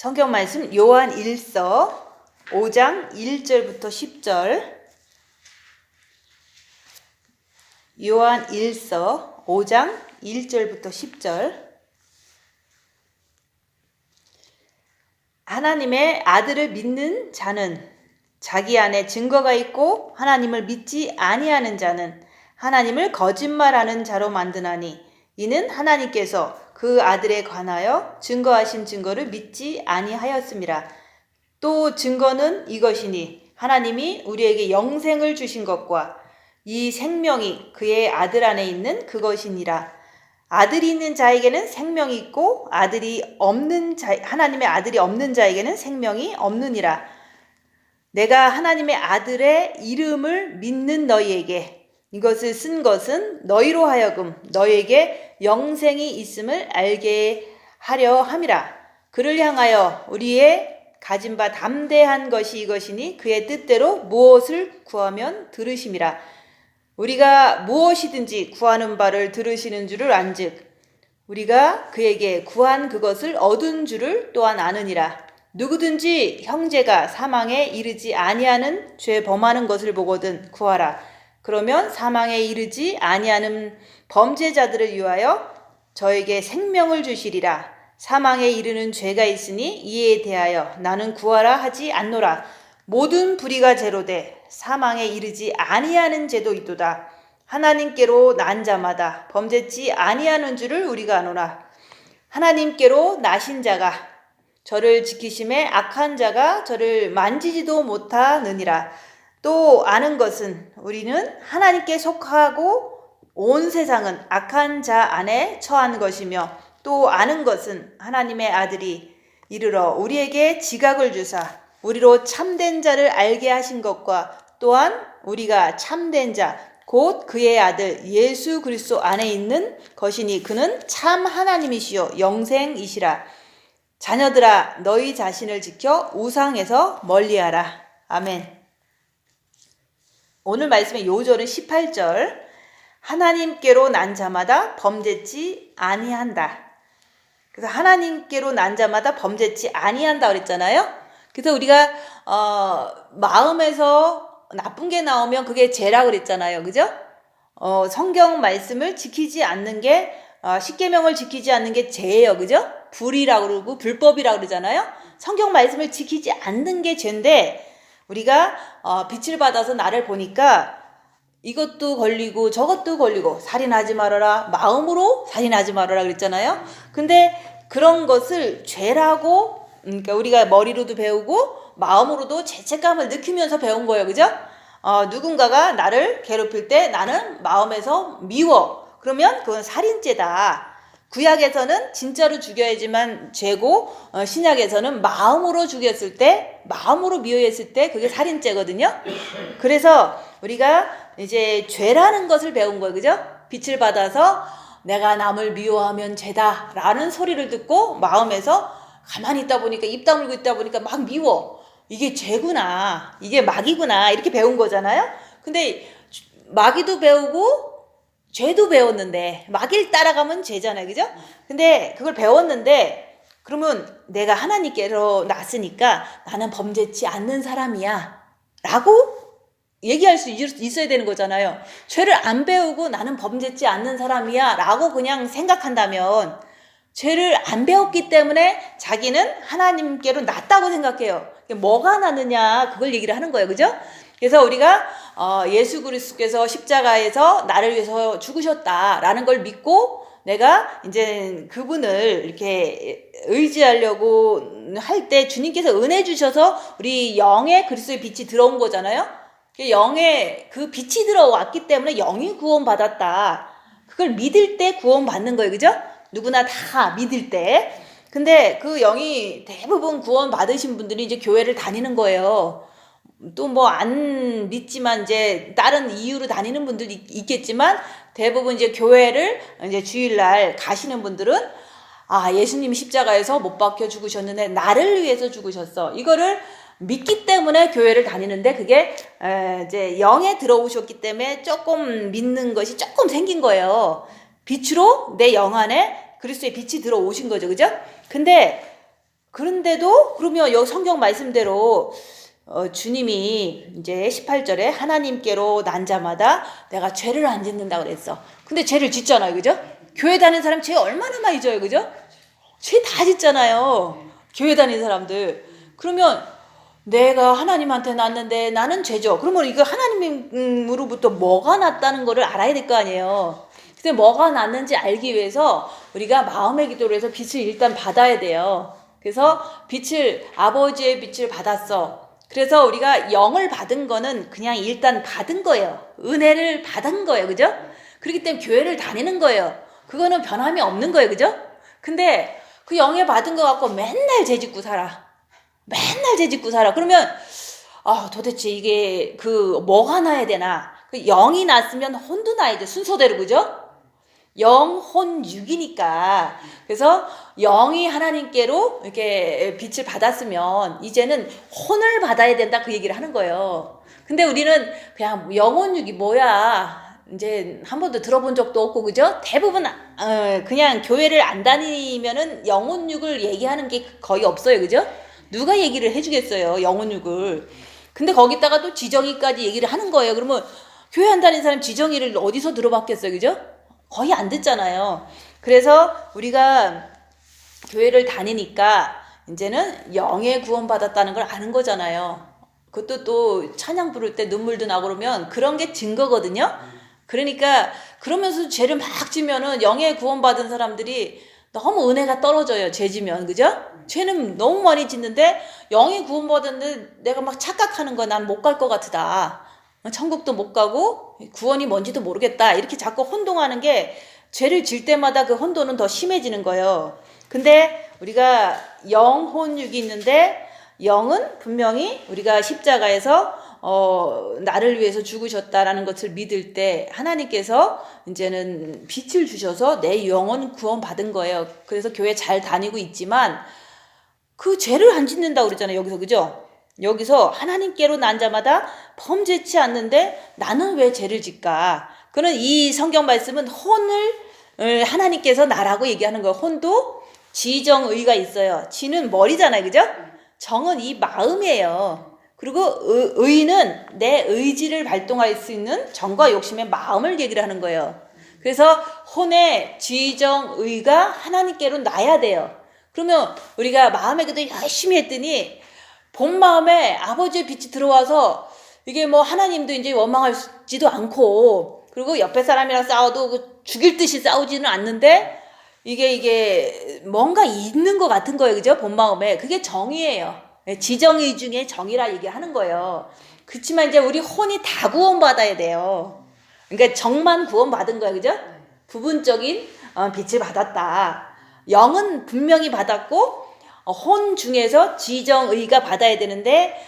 성경 말씀 요한 1서 5장 1절부터 10절. 요한 1서 5장 1절부터 10절. 하나님의 아들을 믿는 자는 자기 안에 증거가 있고 하나님을 믿지 아니하는 자는 하나님을 거짓말하는 자로 만드나니 이는 하나님께서 그 아들에 관하여 증거하신 증거를 믿지 아니하였음이라. 또 증거는 이것이니 하나님이 우리에게 영생을 주신 것과 이 생명이 그의 아들 안에 있는 그것이니라. 아들이 있는 자에게는 생명이 있고 하나님의 아들이 없는 자에게는 생명이 없느니라. 내가 하나님의 아들의 이름을 믿는 너희에게 이것을 쓴 것은 너희로 하여금 너희에게 영생이 있음을 알게 하려 함이라. 그를 향하여 우리의 가진 바 담대한 것이 이것이니 그의 뜻대로 무엇을 구하면 들으심이라. 우리가 무엇이든지 구하는 바를 들으시는 줄을 안즉 우리가 그에게 구한 그것을 얻은 줄을 또한 아느니라. 누구든지 형제가 사망에 이르지 아니하는 죄 범하는 것을 보거든 구하라. 그러면 사망에 이르지 아니하는 범죄자들을 위하여 저에게 생명을 주시리라. 사망에 이르는 죄가 있으니 이에 대하여 나는 구하라 하지 않노라. 모든 불의가 제로돼 사망에 이르지 아니하는 죄도 있도다. 하나님께로 난 자마다 범죄치 아니하는 줄을 우리가 아노라. 하나님께로 나신 자가 저를 지키심에 악한 자가 저를 만지지도 못하느니라. 또 아는 것은 우리는 하나님께 속하고 온 세상은 악한 자 안에 처한 것이며 또 아는 것은 하나님의 아들이 이르러 우리에게 지각을 주사 우리로 참된 자를 알게 하신 것과 또한 우리가 참된 자 곧 그의 아들 예수 그리스도 안에 있는 것이니 그는 참 하나님이시요 영생이시라. 자녀들아 너희 자신을 지켜 우상에서 멀리하라. 아멘. 오늘 말씀의 요절은 18절. 하나님께로 난 자마다 범죄치 아니한다. 그래서 하나님께로 난 자마다 범죄치 아니한다 그랬잖아요. 그래서 우리가 마음에서 나쁜 게 나오면 그게 죄라 그랬잖아요. 그죠? 성경 말씀을 지키지 않는 게 십계명을 지키지 않는 게 죄예요. 그죠? 불이라고 그러고 불법이라고 그러잖아요. 성경 말씀을 지키지 않는 게 죄인데 우리가 빛을 받아서 나를 보니까 이것도 걸리고 저것도 걸리고 살인하지 말아라. 마음으로 살인하지 말아라 그랬잖아요. 근데 그런 것을 죄라고 그러니까 우리가 머리로도 배우고 마음으로도 죄책감을 느끼면서 배운 거예요. 그죠? 누군가가 나를 괴롭힐 때 나는 마음에서 미워. 그러면 그건 살인죄다. 구약에서는 진짜로 죽여야지만 죄고 신약에서는 마음으로 죽였을 때 마음으로 미워했을 때 그게 살인죄거든요. 그래서 우리가 이제 죄라는 것을 배운 거예요. 그죠? 빛을 받아서 내가 남을 미워하면 죄다 라는 소리를 듣고 마음에서 가만히 있다 보니까 입 다물고 있다 보니까 막 미워. 이게 죄구나. 이게 마귀구나. 이렇게 배운 거잖아요. 근데 마귀도 배우고 죄도 배웠는데 마귀를 따라가면 죄잖아요. 그죠? 근데 그걸 배웠는데 그러면 내가 하나님께로 났으니까 나는 범죄치 않는 사람이야 라고 얘기할 수 있어야 되는 거잖아요. 죄를 안 배우고 나는 범죄치 않는 사람이야 라고 그냥 생각한다면 죄를 안 배웠기 때문에 자기는 하나님께로 났다고 생각해요. 뭐가 나느냐 그걸 얘기를 하는 거예요. 그죠? 그래서 우리가 예수 그리스도께서 십자가에서 나를 위해서 죽으셨다라는 걸 믿고 내가 이제 그분을 이렇게 의지하려고 할 때 주님께서 은혜 주셔서 우리 영의 그리스도의 빛이 들어온 거잖아요. 영의 그 빛이 들어왔기 때문에 영이 구원받았다. 그걸 믿을 때 구원받는 거예요. 그죠? 누구나 다 믿을 때. 근데 그 영이 대부분 구원받으신 분들이 이제 교회를 다니는 거예요. 또 뭐 안 믿지만 이제 다른 이유로 다니는 분들도 있겠지만 대부분 이제 교회를 이제 주일날 가시는 분들은 예수님이 십자가에서 못 박혀 죽으셨는데 나를 위해서 죽으셨어. 이거를 믿기 때문에 교회를 다니는데 그게 이제 영에 들어오셨기 때문에 조금 믿는 것이 조금 생긴 거예요. 빛으로 내 영 안에 그리스도의 빛이 들어오신 거죠. 그죠? 근데 그런데도 그러면 여기 성경 말씀대로 주님이 이제 18절에 하나님께로 난 자마다 내가 죄를 안 짓는다 그랬어. 근데 죄를 짓잖아요. 그죠? 교회 다니는 사람 죄 얼마나 많이 져요. 그죠? 죄 다 짓잖아요. 교회 다니는 사람들. 그러면 내가 하나님한테 났는데 나는 죄죠. 그러면 이거 하나님으로부터 뭐가 났다는 거를 알아야 될 거 아니에요. 근데 뭐가 났는지 알기 위해서 우리가 마음의 기도로 해서 빛을 일단 받아야 돼요. 그래서 아버지의 빛을 받았어. 그래서 우리가 영을 받은 거는 그냥 일단 받은 거예요. 은혜를 받은 거예요. 그죠? 그렇기 때문에 교회를 다니는 거예요. 그거는 변함이 없는 거예요. 그죠? 근데 그 영에 받은 거 갖고 맨날 죄짓고 살아. 맨날 죄짓고 살아. 그러면 도대체 이게 뭐가 나야 되나? 그 영이 났으면 혼도 나야죠. 순서대로. 그죠? 영, 혼, 육이니까. 그래서 영이 하나님께로 이렇게 빛을 받았으면 이제는 혼을 받아야 된다 그 얘기를 하는 거예요. 근데 우리는 그냥 영혼, 육이 뭐야 이제 한 번도 들어본 적도 없고 그죠? 대부분 그냥 교회를 안 다니면은 영혼, 육을 얘기하는 게 거의 없어요. 그죠? 누가 얘기를 해주겠어요 영혼, 육을. 근데 거기다가 또 지정의까지 얘기를 하는 거예요. 그러면 교회 안 다니는 사람 지정의를 어디서 들어봤겠어요. 그죠? 거의 안 듣잖아요. 그래서 우리가 교회를 다니니까 이제는 영에 구원받았다는 걸 아는 거잖아요. 그것도 또 찬양 부를 때 눈물도 나고 그러면 그런 게 증거거든요. 그러니까 그러면서 죄를 막 지면은 영에 구원받은 사람들이 너무 은혜가 떨어져요. 죄 지면. 그죠? 죄는 너무 많이 짓는데 영에 구원받았는데 내가 막 착각하는 거야. 난 못 갈 것 같다. 천국도 못 가고 구원이 뭔지도 모르겠다. 이렇게 자꾸 혼동하는 게 죄를 질 때마다 그 혼돈은 더 심해지는 거예요. 근데 우리가 영혼육이 있는데 영은 분명히 우리가 십자가에서 나를 위해서 죽으셨다라는 것을 믿을 때 하나님께서 이제는 빛을 주셔서 내 영혼 구원받은 거예요. 그래서 교회 잘 다니고 있지만 그 죄를 안 짓는다고 그러잖아요. 여기서. 그죠? 여기서 하나님께로 난 자마다 범죄치 않는데 나는 왜 죄를 짓까? 그는 이 성경 말씀은 혼을 하나님께서 나라고 얘기하는 거예요. 혼도 지정의가 있어요. 지는 머리잖아요. 그죠? 정은 이 마음이에요. 그리고 의는 내 의지를 발동할 수 있는 정과 욕심의 마음을 얘기를 하는 거예요. 그래서 혼의 지정의가 하나님께로 나야 돼요. 그러면 우리가 마음의 기도 열심히 했더니 본 마음에 아버지의 빛이 들어와서 이게 뭐 하나님도 이제 원망하지도 않고 그리고 옆에 사람이랑 싸워도 죽일 듯이 싸우지는 않는데 이게 뭔가 있는 것 같은 거예요. 그죠? 본 마음에. 그게 정의예요. 지정의 중에 정의라 얘기하는 거예요. 그렇지만 이제 우리 혼이 다 구원받아야 돼요. 그러니까 정만 구원받은 거예요. 그죠? 부분적인 빛을 받았다. 영은 분명히 받았고 혼 중에서 지정의가 받아야 되는데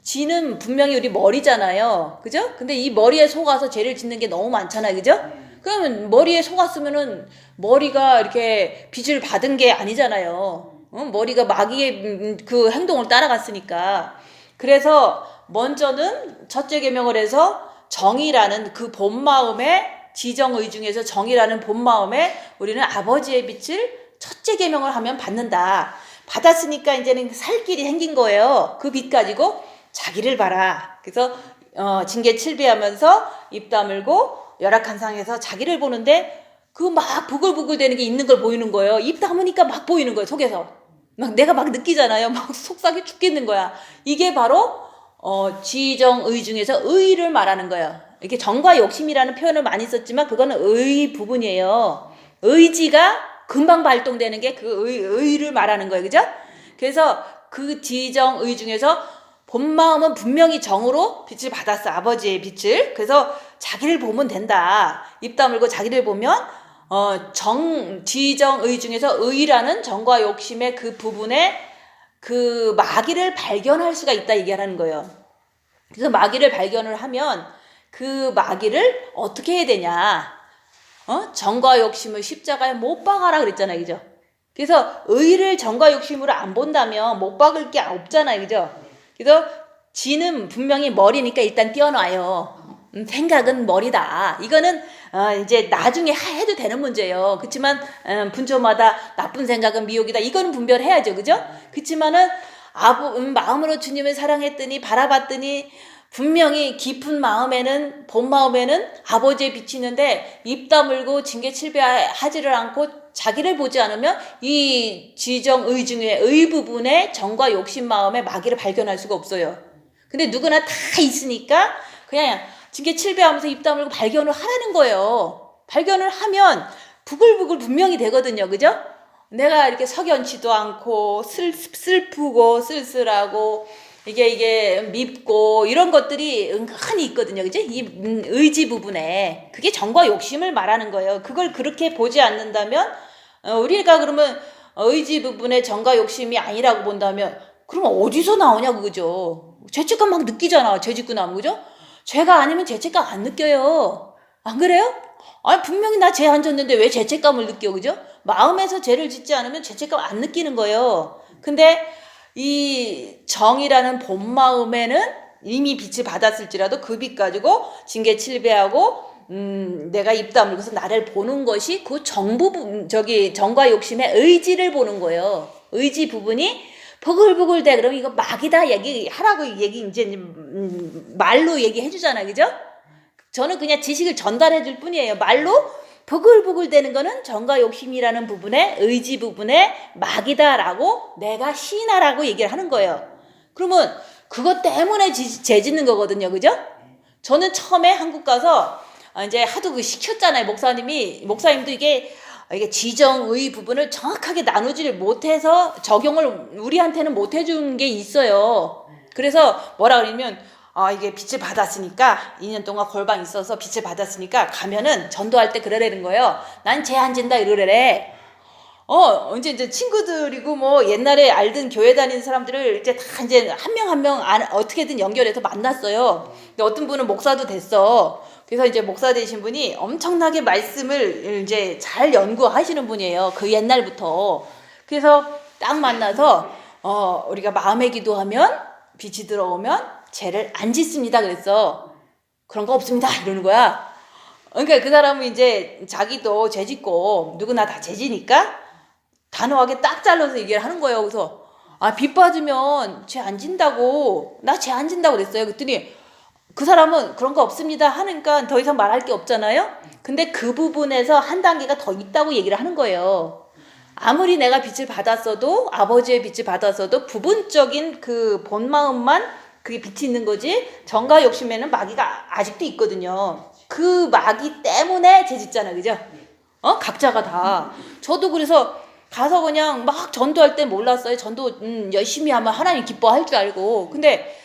지는 분명히 우리 머리잖아요. 그죠? 근데 이 머리에 속아서 죄를 짓는 게 너무 많잖아요. 그죠? 그러면 머리에 속았으면은 머리가 이렇게 빛을 받은 게 아니잖아요. 머리가 마귀의 그 행동을 따라갔으니까. 그래서 먼저는 첫째 계명을 해서 정의라는 그 본마음에 지정의 중에서 정의라는 본마음에 우리는 아버지의 빛을 첫째 계명을 하면 받는다. 받았으니까 이제는 살 길이 생긴 거예요. 그 빛 가지고 자기를 봐라. 그래서 징계 7배하면서 입 다물고 열악한 상에서 자기를 보는데 그 막 부글부글 되는 게 있는 걸 보이는 거예요. 입 다무니까 막 보이는 거예요. 속에서. 막 내가 막 느끼잖아요. 막 속삭이 죽겠는 거야. 이게 바로 지정의 중에서 의를 말하는 거예요. 이렇게 정과 욕심이라는 표현을 많이 썼지만 그거는 의 부분이에요. 의지가 금방 발동되는 게 그 의를 말하는 거예요. 그죠? 그래서 그 지정의 중에서 본 마음은 분명히 정으로 빛을 받았어. 아버지의 빛을. 그래서 자기를 보면 된다. 입 다물고 자기를 보면 지정의 중에서 의라는 정과 욕심의 그 부분에 그 마귀를 발견할 수가 있다 얘기하는 거예요. 그래서 마귀를 발견을 하면 그 마귀를 어떻게 해야 되냐? 정과 욕심을 십자가에 못 박아라 그랬잖아요. 그죠? 그래서 의를 정과 욕심으로 안 본다면 못 박을 게 없잖아요. 그죠? 그래서 지는 분명히 머리니까 일단 띄어놔요. 생각은 머리다. 이거는 이제 나중에 해도 되는 문제예요. 그렇지만 분초마다 나쁜 생각은 미혹이다. 이거는 분별해야죠, 그죠? 그렇지만은 마음으로 주님을 사랑했더니 바라봤더니 분명히 깊은 마음에는 본 마음에는 아버지의 빛이 있는데 입 다물고 징계 칠배하지를 않고 자기를 보지 않으면 이 지정의 중에 의 부분에 정과 욕심 마음의 마귀를 발견할 수가 없어요. 근데 누구나 다 있으니까 그냥 징계 칠배하면서 입 다물고 발견을 하라는 거예요. 발견을 하면 부글부글 분명히 되거든요. 그죠? 내가 이렇게 석연치도 않고 슬프고 쓸쓸하고 이게 밉고 이런 것들이 은근히 있거든요. 그죠? 이 의지 부분에 그게 정과 욕심을 말하는 거예요. 그걸 그렇게 보지 않는다면 우리가 그러면 의지 부분에 정과 욕심이 아니라고 본다면 그럼 어디서 나오냐고, 그죠? 죄책감 막 느끼잖아. 죄 짓고 나면, 그죠? 죄가 아니면 죄책감 안 느껴요. 안 그래요? 아니 분명히 나 죄 안 졌는데 왜 죄책감을 느껴, 그죠? 마음에서 죄를 짓지 않으면 죄책감 안 느끼는 거예요. 근데 이 정이라는 본 마음에는 이미 빛을 받았을지라도 그 빛 가지고 징계 칠배하고 내가 입 다물고서 나를 보는 것이 그 정과 욕심의 의지를 보는 거예요. 의지 부분이 부글부글대. 그럼 이거 막이다 얘기하라고 이제 말로 얘기해 주잖아, 그죠? 저는 그냥 지식을 전달해 줄 뿐이에요. 말로 부글부글 되는 거는 정과 욕심이라는 부분에 의지 부분에 막이다라고 내가 시인하라고 얘기를 하는 거예요. 그러면 그것 때문에 죄 짓는 거거든요, 그죠? 저는 처음에 한국 가서 이제 하도 시켰잖아요. 목사님도 이게 지정의 부분을 정확하게 나누지를 못해서 적용을 우리한테는 못 해준 게 있어요. 그래서 뭐라 그러냐면 이게 빛을 받았으니까 2년 동안 골방 있어서 빛을 받았으니까 가면은 전도할 때 그러라는 거예요. 난 죄 안 진다 이러래. 이제 친구들이고 뭐 옛날에 알던 교회 다니는 사람들을 이제 다 이제 한 명 어떻게든 연결해서 만났어요. 근데 어떤 분은 목사도 됐어. 그래서 이제 목사 되신 분이 엄청나게 말씀을 이제 잘 연구하시는 분이에요. 그 옛날부터. 그래서 딱 만나서 우리가 마음의 기도하면 빛이 들어오면 죄를 안 짓습니다. 그랬어. 그런 거 없습니다. 이러는 거야. 그러니까 그 사람은 이제 자기도 죄 짓고 누구나 다 죄 지니까 단호하게 딱 잘라서 얘기를 하는 거예요. 그래서 빛 받으면 죄 안 진다고. 나 죄 안 진다고 그랬어요. 그랬더니 그 사람은 그런 거 없습니다 하니까 더 이상 말할 게 없잖아요. 근데 그 부분에서 한 단계가 더 있다고 얘기를 하는 거예요. 아무리 내가 빛을 받았어도 아버지의 빛을 받았어도 부분적인 그 본 마음만 그게 빛이 있는 거지 정과 욕심에는 마귀가 아직도 있거든요. 그 마귀 때문에 죄 짓잖아요. 그죠? 각자가 다. 저도 그래서 가서 그냥 막 전도할 때 몰랐어요. 전도 열심히 하면 하나님 기뻐할 줄 알고. 근데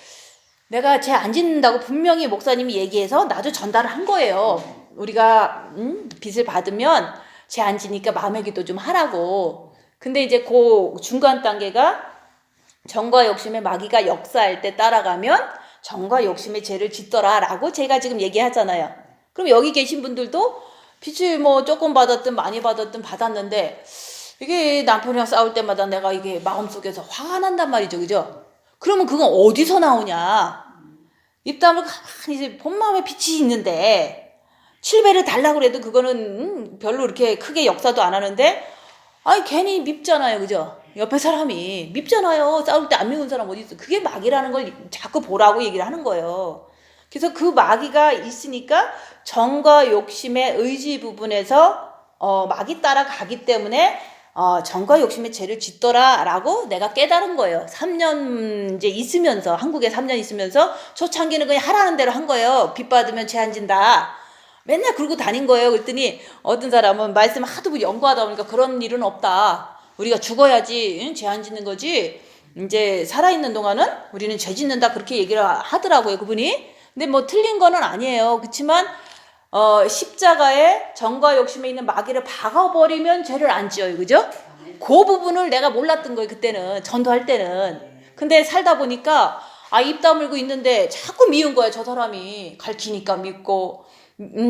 내가 죄 안 짓는다고 분명히 목사님이 얘기해서 나도 전달을 한 거예요. 우리가 빚을 받으면 죄 안 지니까 마음의 기도 좀 하라고. 근데 이제 그 중간 단계가 정과 욕심의 마귀가 역사할 때 따라가면 정과 욕심의 죄를 짓더라라고 제가 지금 얘기하잖아요. 그럼 여기 계신 분들도 빚을 뭐 조금 받았든 많이 받았든 받았는데 이게 남편이랑 싸울 때마다 내가 이게 마음속에서 화가 난단 말이죠. 그죠? 그러면 그건 어디서 나오냐? 입 다물고 가만히 이제 본 마음에 빛이 있는데 7배를 달라고 그래도 그거는 별로 이렇게 크게 역사도 안 하는데 괜히 밉잖아요. 그죠? 옆에 사람이 밉잖아요. 싸울 때 안 미운 사람 어디 있어? 그게 마귀라는 걸 자꾸 보라고 얘기를 하는 거예요. 그래서 그 마귀가 있으니까 정과 욕심의 의지 부분에서 마귀 따라가기 때문에 정과 욕심의 죄를 짓더라라고 내가 깨달은 거예요. 3년 이제 있으면서 한국에 3년 있으면서 초창기는 그냥 하라는 대로 한 거예요. 빚 받으면 죄 안 진다. 맨날 그러고 다닌 거예요. 그랬더니 어떤 사람은 말씀 하도 연구하다 보니까 그런 일은 없다. 우리가 죽어야지 죄 안 짓는 거지. 이제 살아있는 동안은 우리는 죄 짓는다 그렇게 얘기를 하더라고요. 그분이. 근데 뭐 틀린 거는 아니에요. 그렇지만 십자가에 정과 욕심에 있는 마귀를 박아버리면 죄를 안 지어요. 그죠? 그 부분을 내가 몰랐던 거예요. 그때는 전도할 때는. 근데 살다 보니까 입 다물고 있는데 자꾸 미운 거예요. 저 사람이 가르치니까 믿고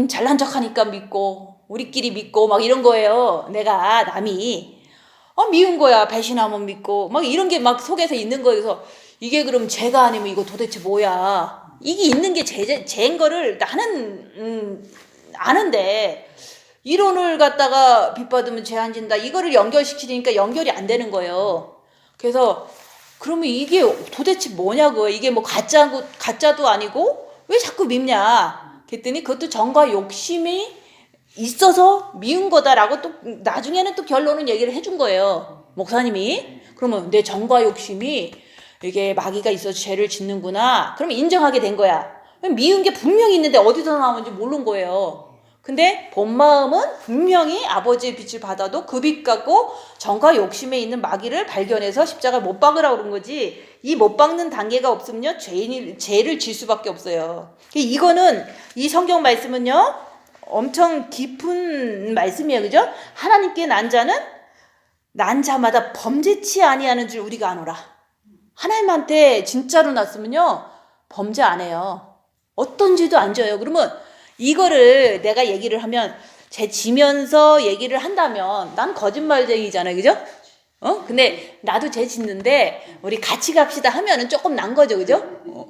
잘난 척하니까 믿고 우리끼리 믿고 막 이런 거예요. 내가 남이 미운 거야. 배신하면 믿고 막 이런 게 막 속에서 있는 거예요. 그래서 이게 그럼 죄가 아니면 이거 도대체 뭐야? 이게 있는 게 죄인 거를 나는 아는데 이론을 갖다가 빚받으면 죄 안 진다. 이거를 연결시키니까 연결이 안 되는 거예요. 그래서 그러면 이게 도대체 뭐냐고. 이게 뭐 가짜도 아니고 왜 자꾸 밉냐. 그랬더니 그것도 정과 욕심이 있어서 미운 거다라고 또 나중에는 또 결론은 얘기를 해준 거예요. 목사님이. 그러면 내 정과 욕심이 이게 마귀가 있어서 죄를 짓는구나. 그러면 인정하게 된 거야. 미운 게 분명히 있는데 어디서 나오는지 모르는 거예요. 근데 본 마음은 분명히 아버지의 빛을 받아도 그 빛 갖고 정과 욕심에 있는 마귀를 발견해서 십자가를 못 박으라고 그런 거지. 이 못 박는 단계가 없으면요 죄를 질 수밖에 없어요. 이거는 이 성경 말씀은요 엄청 깊은 말씀이에요. 그죠? 하나님께 난 자는 난 자마다 범죄치 아니하는 줄 우리가 아노라. 하나님한테 진짜로 났으면요 범죄 안 해요. 어떤 죄도 안 져요. 그러면 이거를 내가 얘기를 하면 지면서 얘기를 한다면 난 거짓말쟁이잖아요. 그죠? 근데 나도 죄 짓는데 우리 같이 갑시다 하면은 조금 난 거죠. 그죠?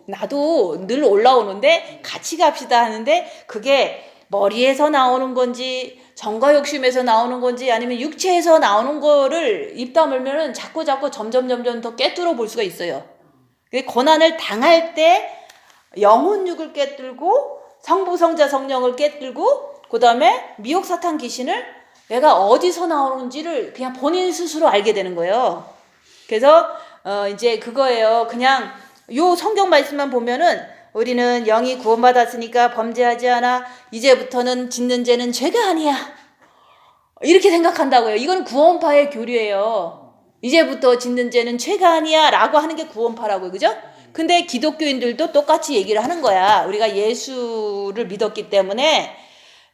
나도 늘 올라오는데 같이 갑시다 하는데 그게 머리에서 나오는 건지 정과 욕심에서 나오는 건지 아니면 육체에서 나오는 거를 입 다물면은 자꾸 점점 더 깨뚫어 볼 수가 있어요. 고난을 당할 때 영혼육을 깨뚫고 성부, 성자, 성령을 깨뜨리고 그 다음에 미혹 사탄 귀신을 내가 어디서 나오는지를 그냥 본인 스스로 알게 되는 거예요. 그래서 이제 그거예요. 그냥 요 성경 말씀만 보면은 우리는 영이 구원받았으니까 범죄하지 않아. 이제부터는 짓는 죄는 죄가 아니야. 이렇게 생각한다고요. 이건 구원파의 교리예요. 이제부터 짓는 죄는 죄가 아니야 라고 하는 게 구원파라고요. 그죠? 근데 기독교인들도 똑같이 얘기를 하는 거야. 우리가 예수를 믿었기 때문에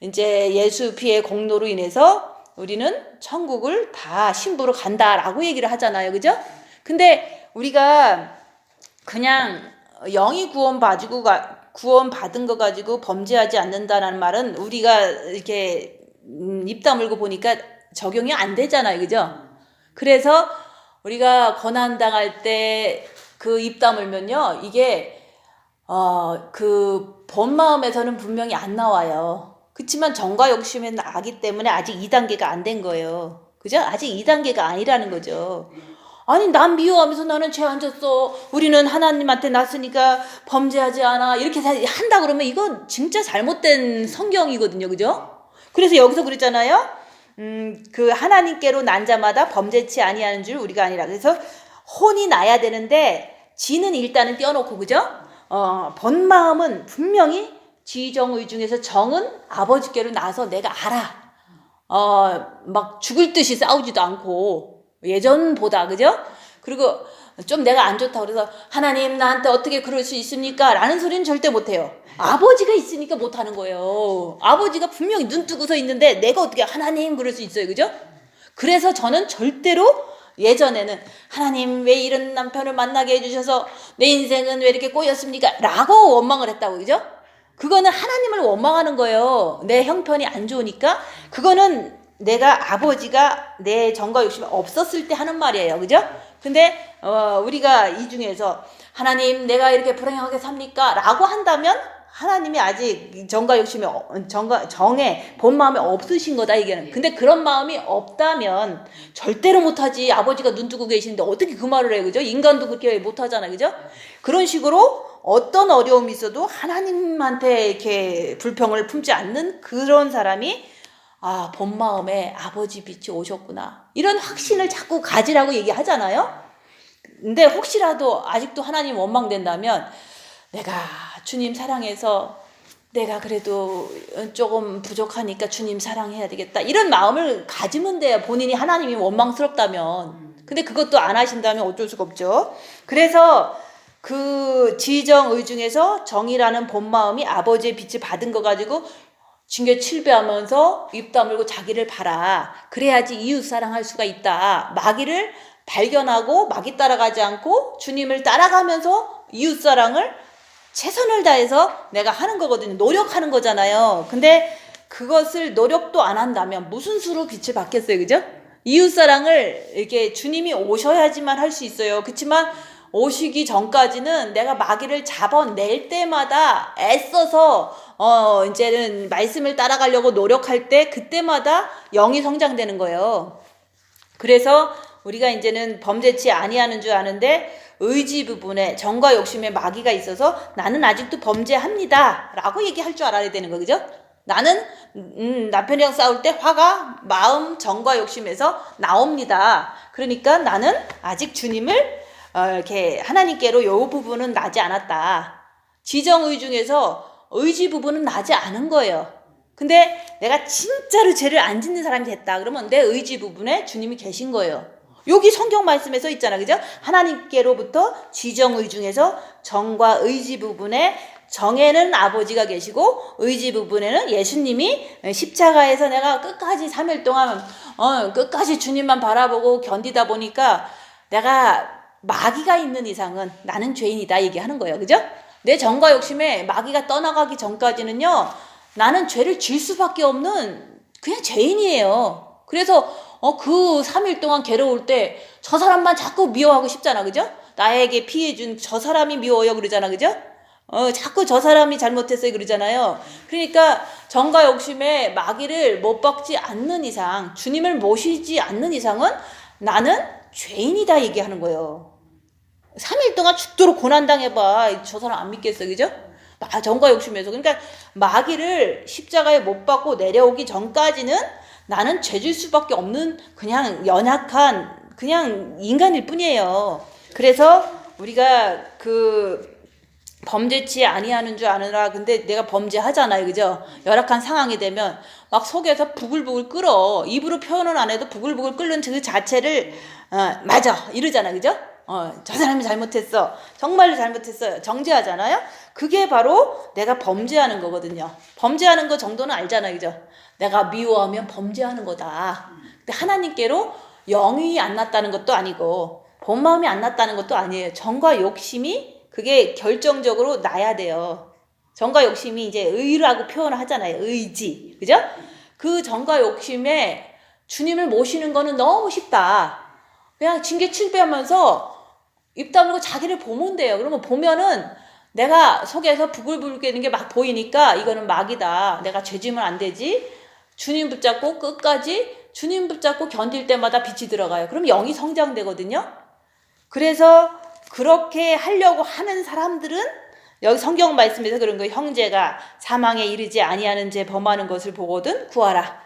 이제 예수 피의 공로로 인해서 우리는 천국을 다 신부로 간다라고 얘기를 하잖아요. 그죠? 근데 우리가 그냥 영이 구원받은 거 가지고 범죄하지 않는다는 말은 우리가 이렇게 입 다물고 보니까 적용이 안 되잖아요. 그죠? 그래서 우리가 고난당할 때 그 입 다물면요, 이게, 그 본 마음에서는 분명히 안 나와요. 그렇지만 정과 욕심에 나기 때문에 아직 2단계가 안 된 거예요. 그죠? 아직 2단계가 아니라는 거죠. 아니, 난 미워하면서 나는 죄 안 졌어. 우리는 하나님한테 났으니까 범죄하지 않아. 이렇게 한다 그러면 이건 진짜 잘못된 성경이거든요. 그죠? 그래서 여기서 그랬잖아요. 그 하나님께로 난 자마다 범죄치 아니하는 줄 우리가 아니라. 그래서 혼이 나야 되는데 지는 일단은 떼어놓고 그죠? 본 마음은 분명히 지정의 중에서 정은 아버지께로 나서 내가 알아. 막 죽을 듯이 싸우지도 않고 예전보다 그죠? 그리고 좀 내가 안 좋다고 그래서 하나님 나한테 어떻게 그럴 수 있습니까? 라는 소리는 절대 못해요. 아버지가 있으니까 못하는 거예요. 아버지가 분명히 눈 뜨고서 있는데 내가 어떻게 하나님 그럴 수 있어요. 그죠? 그래서 저는 절대로 예전에는 하나님 왜 이런 남편을 만나게 해주셔서 내 인생은 왜 이렇게 꼬였습니까? 라고 원망을 했다고. 그죠? 그거는 하나님을 원망하는 거예요. 내 형편이 안 좋으니까. 그거는 내가 아버지가 내 정과 욕심이 없었을 때 하는 말이에요. 그죠? 근데 우리가 이 중에서 하나님 내가 이렇게 불행하게 삽니까? 라고 한다면 하나님이 아직 정과 욕심이 정에 본 마음이 없으신 거다 이게는. 근데 그런 마음이 없다면 절대로 못하지. 아버지가 눈 뜨고 계시는데 어떻게 그 말을 해요. 그죠? 인간도 그렇게 못하잖아요. 그죠? 그런 식으로 어떤 어려움이 있어도 하나님한테 이렇게 불평을 품지 않는 그런 사람이 본 마음에 아버지 빛이 오셨구나. 이런 확신을 자꾸 가지라고 얘기하잖아요. 근데 혹시라도 아직도 하나님 원망된다면 내가 주님 사랑해서 내가 그래도 조금 부족하니까 주님 사랑해야 되겠다. 이런 마음을 가지면 돼요. 본인이 하나님이 원망스럽다면. 근데 그것도 안 하신다면 어쩔 수가 없죠. 그래서 그 지정의 중에서 정이라는 본 마음이 아버지의 빛을 받은 거 가지고 징계 칠배하면서 입 다물고 자기를 봐라. 그래야지 이웃 사랑할 수가 있다. 마귀를 발견하고 마귀 따라가지 않고 주님을 따라가면서 이웃 사랑을 최선을 다해서 내가 하는 거거든요. 노력하는 거잖아요. 근데 그것을 노력도 안 한다면 무슨 수로 빛을 받겠어요. 그죠? 이웃사랑을 이렇게 주님이 오셔야지만 할 수 있어요. 그렇지만 오시기 전까지는 내가 마귀를 잡아낼 때마다 애써서 이제는 말씀을 따라가려고 노력할 때 그때마다 영이 성장되는 거예요. 그래서 우리가 이제는 범죄치 아니하는 줄 아는데 의지 부분에 정과 욕심에 마귀가 있어서 나는 아직도 범죄합니다 라고 얘기할 줄 알아야 되는 거, 그죠? 나는 남편이랑 싸울 때 화가 마음 정과 욕심에서 나옵니다. 그러니까 나는 아직 주님을 이렇게 하나님께로 요 부분은 나지 않았다. 지정의 중에서 의지 부분은 나지 않은 거예요. 근데 내가 진짜로 죄를 안 짓는 사람이 됐다. 그러면 내 의지 부분에 주님이 계신 거예요. 여기 성경 말씀에서 있잖아, 그죠? 하나님께로부터 지정의 중에서 정과 의지 부분에 정에는 아버지가 계시고 의지 부분에는 예수님이 십자가에서 내가 끝까지 3일 동안 끝까지 주님만 바라보고 견디다 보니까 내가 마귀가 있는 이상은 나는 죄인이다 얘기하는 거예요. 그죠? 내 정과 욕심에 마귀가 떠나가기 전까지는요, 나는 죄를 질 수밖에 없는 그냥 죄인이에요. 그래서 그 3일 동안 괴로울 때 저 사람만 자꾸 미워하고 싶잖아. 그죠? 나에게 피해준 저 사람이 미워요 그러잖아. 그죠? 자꾸 저 사람이 잘못했어요 그러잖아요. 그러니까 정과 욕심에 마귀를 못 박지 않는 이상, 주님을 모시지 않는 이상은 나는 죄인이다 얘기하는 거예요. 3일 동안 죽도록 고난당해봐. 저 사람 안 믿겠어. 그죠? 정과 욕심에서. 그러니까 마귀를 십자가에 못 박고 내려오기 전까지는 나는 죄질 수밖에 없는 그냥 연약한 그냥 인간일 뿐이에요. 그래서 우리가 범죄치 아니하는 줄 아느라 근데 내가 범죄하잖아요. 그죠? 열악한 상황이 되면 막 속에서 부글부글 끓어. 입으로 표현은 안 해도 부글부글 끓는 그 자체를 맞아 이러잖아. 그죠? 저 사람이 잘못했어. 정말로 잘못했어요. 정죄하잖아요. 그게 바로 내가 범죄하는 거거든요. 범죄하는 거 정도는 알잖아요. 그죠? 내가 미워하면 범죄하는 거다. 근데 하나님께로 영이 안 났다는 것도 아니고 본 마음이 안 났다는 것도 아니에요. 정과 욕심이 그게 결정적으로 나야 돼요. 정과 욕심이 이제 의라고 표현을 하잖아요. 의지. 그죠? 그 정과 욕심에 주님을 모시는 거는 너무 쉽다. 그냥 징계 칠배하면서 입 다물고 자기를 보면 돼요. 그러면 보면은 내가 속에서 부글부글 끓는 게 막 보이니까 이거는 마귀다. 내가 죄지면 안 되지. 주님 붙잡고 끝까지 주님 붙잡고 견딜 때마다 빛이 들어가요. 그럼 영이 성장되거든요. 그래서 그렇게 하려고 하는 사람들은 여기 성경 말씀에서 그런 거 형제가 사망에 이르지 아니하는 죄 범하는 것을 보거든 구하라.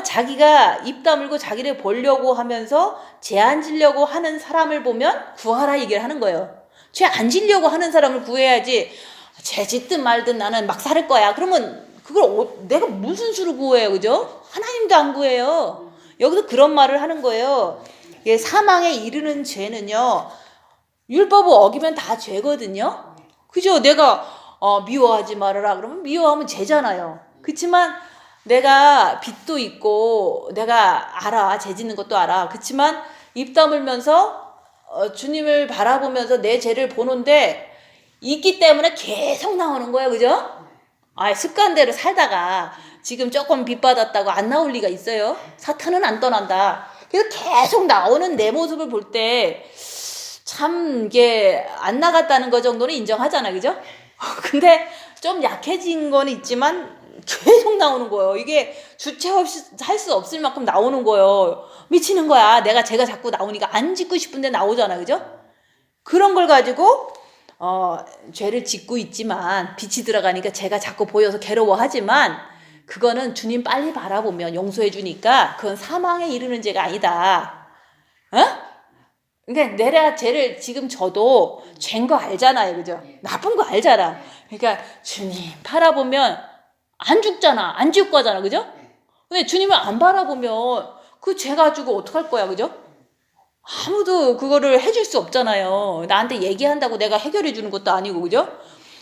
자기가 입 다물고 자기를 보려고 하면서 죄 안 지려고 하는 사람을 보면 구하라 얘기를 하는 거예요. 죄 안 지려고 하는 사람을 구해야지. 죄 짓든 말든 나는 막 살 거야. 그러면 그걸 내가 무슨 수로 구해요. 그죠? 하나님도 안 구해요. 여기서 그런 말을 하는 거예요. 사망에 이르는 죄는요, 율법을 어기면 다 죄거든요. 그죠? 내가 미워하지 말아라 그러면 미워하면 죄잖아요. 그렇지만 내가 빚도 있고 내가 알아. 죄 짓는 것도 알아. 그렇지만 입 다물면서 주님을 바라보면서 내 죄를 보는데 있기 때문에 계속 나오는 거야. 그죠? 습관대로 살다가 지금 조금 빚 받았다고 안 나올 리가 있어요? 사탄은 안 떠난다. 그래서 계속 나오는 내 모습을 볼 때 참 이게 안 나갔다는 거 정도는 인정하잖아. 그죠? 근데 좀 약해진 건 있지만 계속 나오는 거예요. 이게 주체 없이 할 수 없을 만큼 나오는 거예요. 미치는 거야. 제가 자꾸 나오니까 안 짓고 싶은데 나오잖아. 그죠? 그런 걸 가지고 죄를 짓고 있지만 빛이 들어가니까 죄가 자꾸 보여서 괴로워하지만 그거는 주님 빨리 바라보면 용서해 주니까 그건 사망에 이르는 죄가 아니다. 그러니까 내가 죄를 지금 져도 죄인 거 알잖아요. 그죠? 나쁜 거 알잖아. 그러니까 주님 바라보면 안 죽잖아. 안 지을 거잖아. 그죠? 근데 주님을 안 바라보면 그 죄 가지고 어떡할 거야. 그죠? 아무도 그거를 해줄 수 없잖아요. 나한테 얘기한다고 내가 해결해 주는 것도 아니고. 그죠?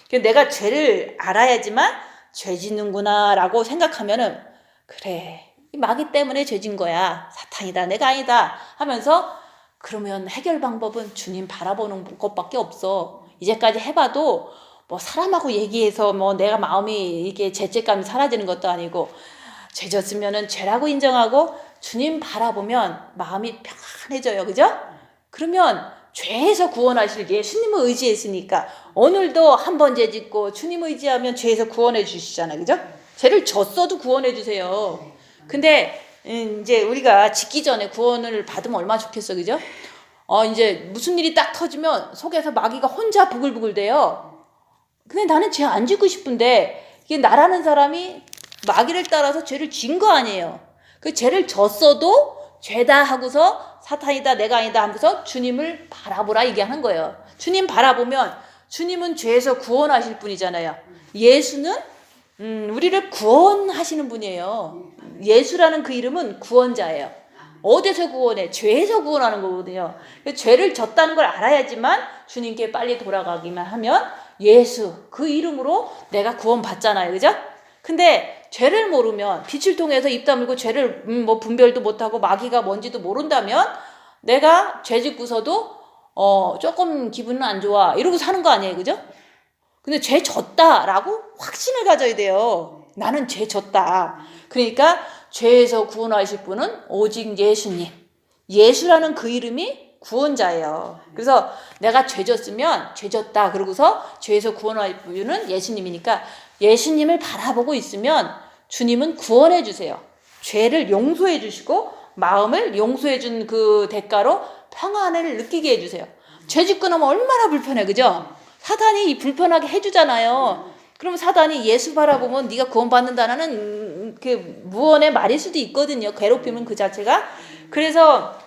내가 죄를 알아야지만 죄 짓는구나 라고 생각하면은 그래, 이 마귀 때문에 죄 진 거야. 사탄이다. 내가 아니다 하면서 그러면 해결 방법은 주님 바라보는 것밖에 없어. 이제까지 해봐도 뭐 사람하고 얘기해서 뭐 내가 마음이 이게 죄책감이 사라지는 것도 아니고 죄 졌으면은 죄라고 인정하고 주님 바라보면 마음이 평안해져요. 그죠? 그러면 죄에서 구원하실 예수님을 의지했으니까 오늘도 한 번 죄 짓고 주님 의지하면 죄에서 구원해 주시잖아요. 그죠? 죄를 졌어도 구원해 주세요. 근데 이제 우리가 짓기 전에 구원을 받으면 얼마나 좋겠어. 그죠? 이제 무슨 일이 딱 터지면 속에서 마귀가 혼자 부글부글 대요. 근데 나는 죄 안 짓고 싶은데 이게 나라는 사람이 마귀를 따라서 죄를 진 거 아니에요. 그 죄를 졌어도 죄다 하고서 사탄이다 내가 아니다 하면서 주님을 바라보라 얘기하는 거예요. 주님 바라보면 주님은 죄에서 구원하실 분이잖아요. 예수는 우리를 구원하시는 분이에요. 예수라는 그 이름은 구원자예요. 어디서 구원해? 죄에서 구원하는 거거든요. 죄를 졌다는 걸 알아야지만 주님께 빨리 돌아가기만 하면 예수 그 이름으로 내가 구원받잖아요. 그죠? 근데 죄를 모르면 빛을 통해서 입 다물고 죄를 뭐 분별도 못하고 마귀가 뭔지도 모른다면 내가 죄 짓고서도 조금 기분은 안 좋아 이러고 사는 거 아니에요. 그죠? 근데 죄 졌다라고 확신을 가져야 돼요. 나는 죄 졌다. 그러니까 죄에서 구원하실 분은 오직 예수님. 예수라는 그 이름이 구원자예요. 그래서 내가 죄 졌으면 죄 졌다 그러고서 죄에서 구원할 분은 예수님이니까 예수님을 바라보고 있으면 주님은 구원해 주세요. 죄를 용서해 주시고 마음을 용서해 준 그 대가로 평안을 느끼게 해 주세요. 죄 짓고 나면 얼마나 불편해. 그죠? 사단이 불편하게 해주잖아요. 그럼 사단이 예수 바라보면 네가 구원받는다는 그 무언의 말일 수도 있거든요. 괴롭히면 그 자체가. 그래서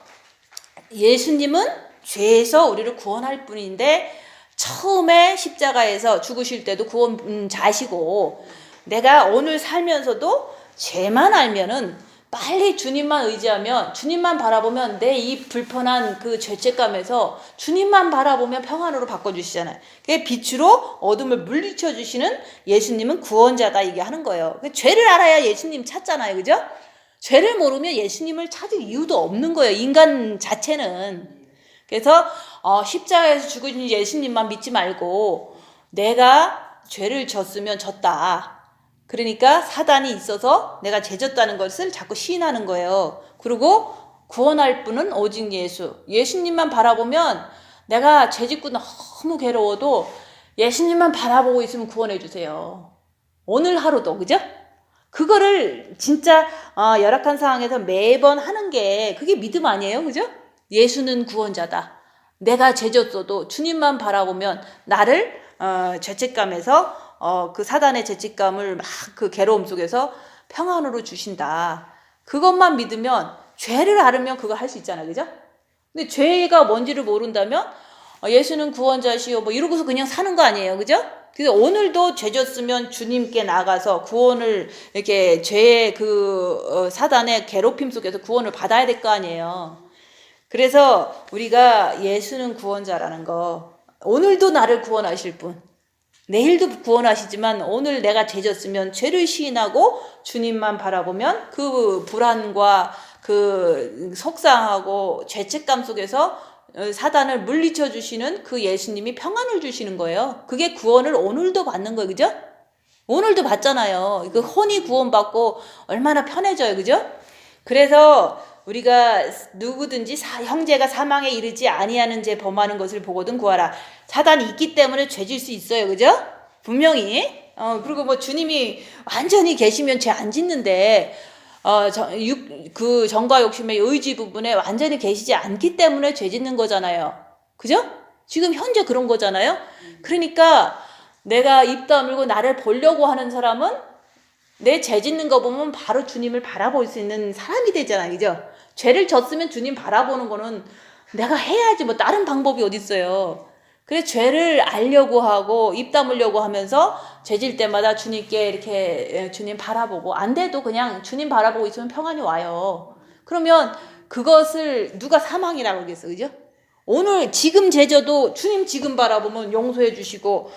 예수님은 죄에서 우리를 구원할 분인데 처음에 십자가에서 죽으실 때도 구원자시고 내가 오늘 살면서도 죄만 알면은 빨리 주님만 의지하면 주님만 바라보면 내 이 불편한 그 죄책감에서 주님만 바라보면 평안으로 바꿔주시잖아요. 그게 빛으로 어둠을 물리쳐 주시는 예수님은 구원자다 얘기하는 거예요. 죄를 알아야 예수님 찾잖아요. 그죠? 죄를 모르면 예수님을 찾을 이유도 없는 거예요. 인간 자체는. 그래서 십자가에서 죽으신 예수님만 믿지 말고 내가 죄를 졌으면 졌다. 그러니까 사단이 있어서 내가 죄 졌다는 것을 자꾸 시인하는 거예요. 그리고 구원할 분은 오직 예수. 예수님만 바라보면 내가 죄 짓고 너무 괴로워도 예수님만 바라보고 있으면 구원해 주세요. 오늘 하루도. 그죠? 그거를 진짜 열악한 상황에서 매번 하는 게 그게 믿음 아니에요. 그죠? 예수는 구원자다. 내가 죄 졌어도 주님만 바라보면 나를 죄책감에서 그 사단의 죄책감을 막 그 괴로움 속에서 평안으로 주신다. 그것만 믿으면 죄를 알으면 그거 할 수 있잖아요. 그죠? 근데 죄가 뭔지를 모른다면 예수는 구원자시오 뭐 이러고서 그냥 사는 거 아니에요. 그죠? 그래서 오늘도 죄 졌으면 주님께 나가서 구원을 이렇게 죄의 그 사단의 괴롭힘 속에서 구원을 받아야 될 거 아니에요. 그래서 우리가 예수는 구원자라는 거 오늘도 나를 구원하실 분 내일도 구원하시지만 오늘 내가 죄 졌으면 죄를 시인하고 주님만 바라보면 그 불안과 그 속상하고 죄책감 속에서 사단을 물리쳐 주시는 그 예수님이 평안을 주시는 거예요. 그게 구원을 오늘도 받는 거예요. 그죠? 오늘도 받잖아요. 그 혼이 구원받고 얼마나 편해져요. 그죠? 그래서 우리가 누구든지 형제가 사망에 이르지 아니하는 죄 범하는 것을 보거든 구하라. 사단이 있기 때문에 죄질 수 있어요. 그죠? 분명히. 그리고 뭐 주님이 완전히 계시면 죄 안 짓는데 그 정과 욕심의 의지 부분에 완전히 계시지 않기 때문에 죄 짓는 거잖아요. 그죠? 지금 현재 그런 거잖아요. 그러니까 내가 입 다물고 나를 보려고 하는 사람은 내 죄 짓는 거 보면 바로 주님을 바라볼 수 있는 사람이 되잖아요. 그죠? 죄를 졌으면 주님 바라보는 거는 내가 해야지 뭐 다른 방법이 어디 있어요. 그래서 죄를 알려고 하고 입 다물려고 하면서 죄질 때마다 주님께 이렇게 주님 바라보고 안 돼도 그냥 주님 바라보고 있으면 평안이 와요. 그러면 그것을 누가 사망이라고 그러겠어. 그죠? 오늘 지금 죄져도 주님 지금 바라보면 용서해 주시고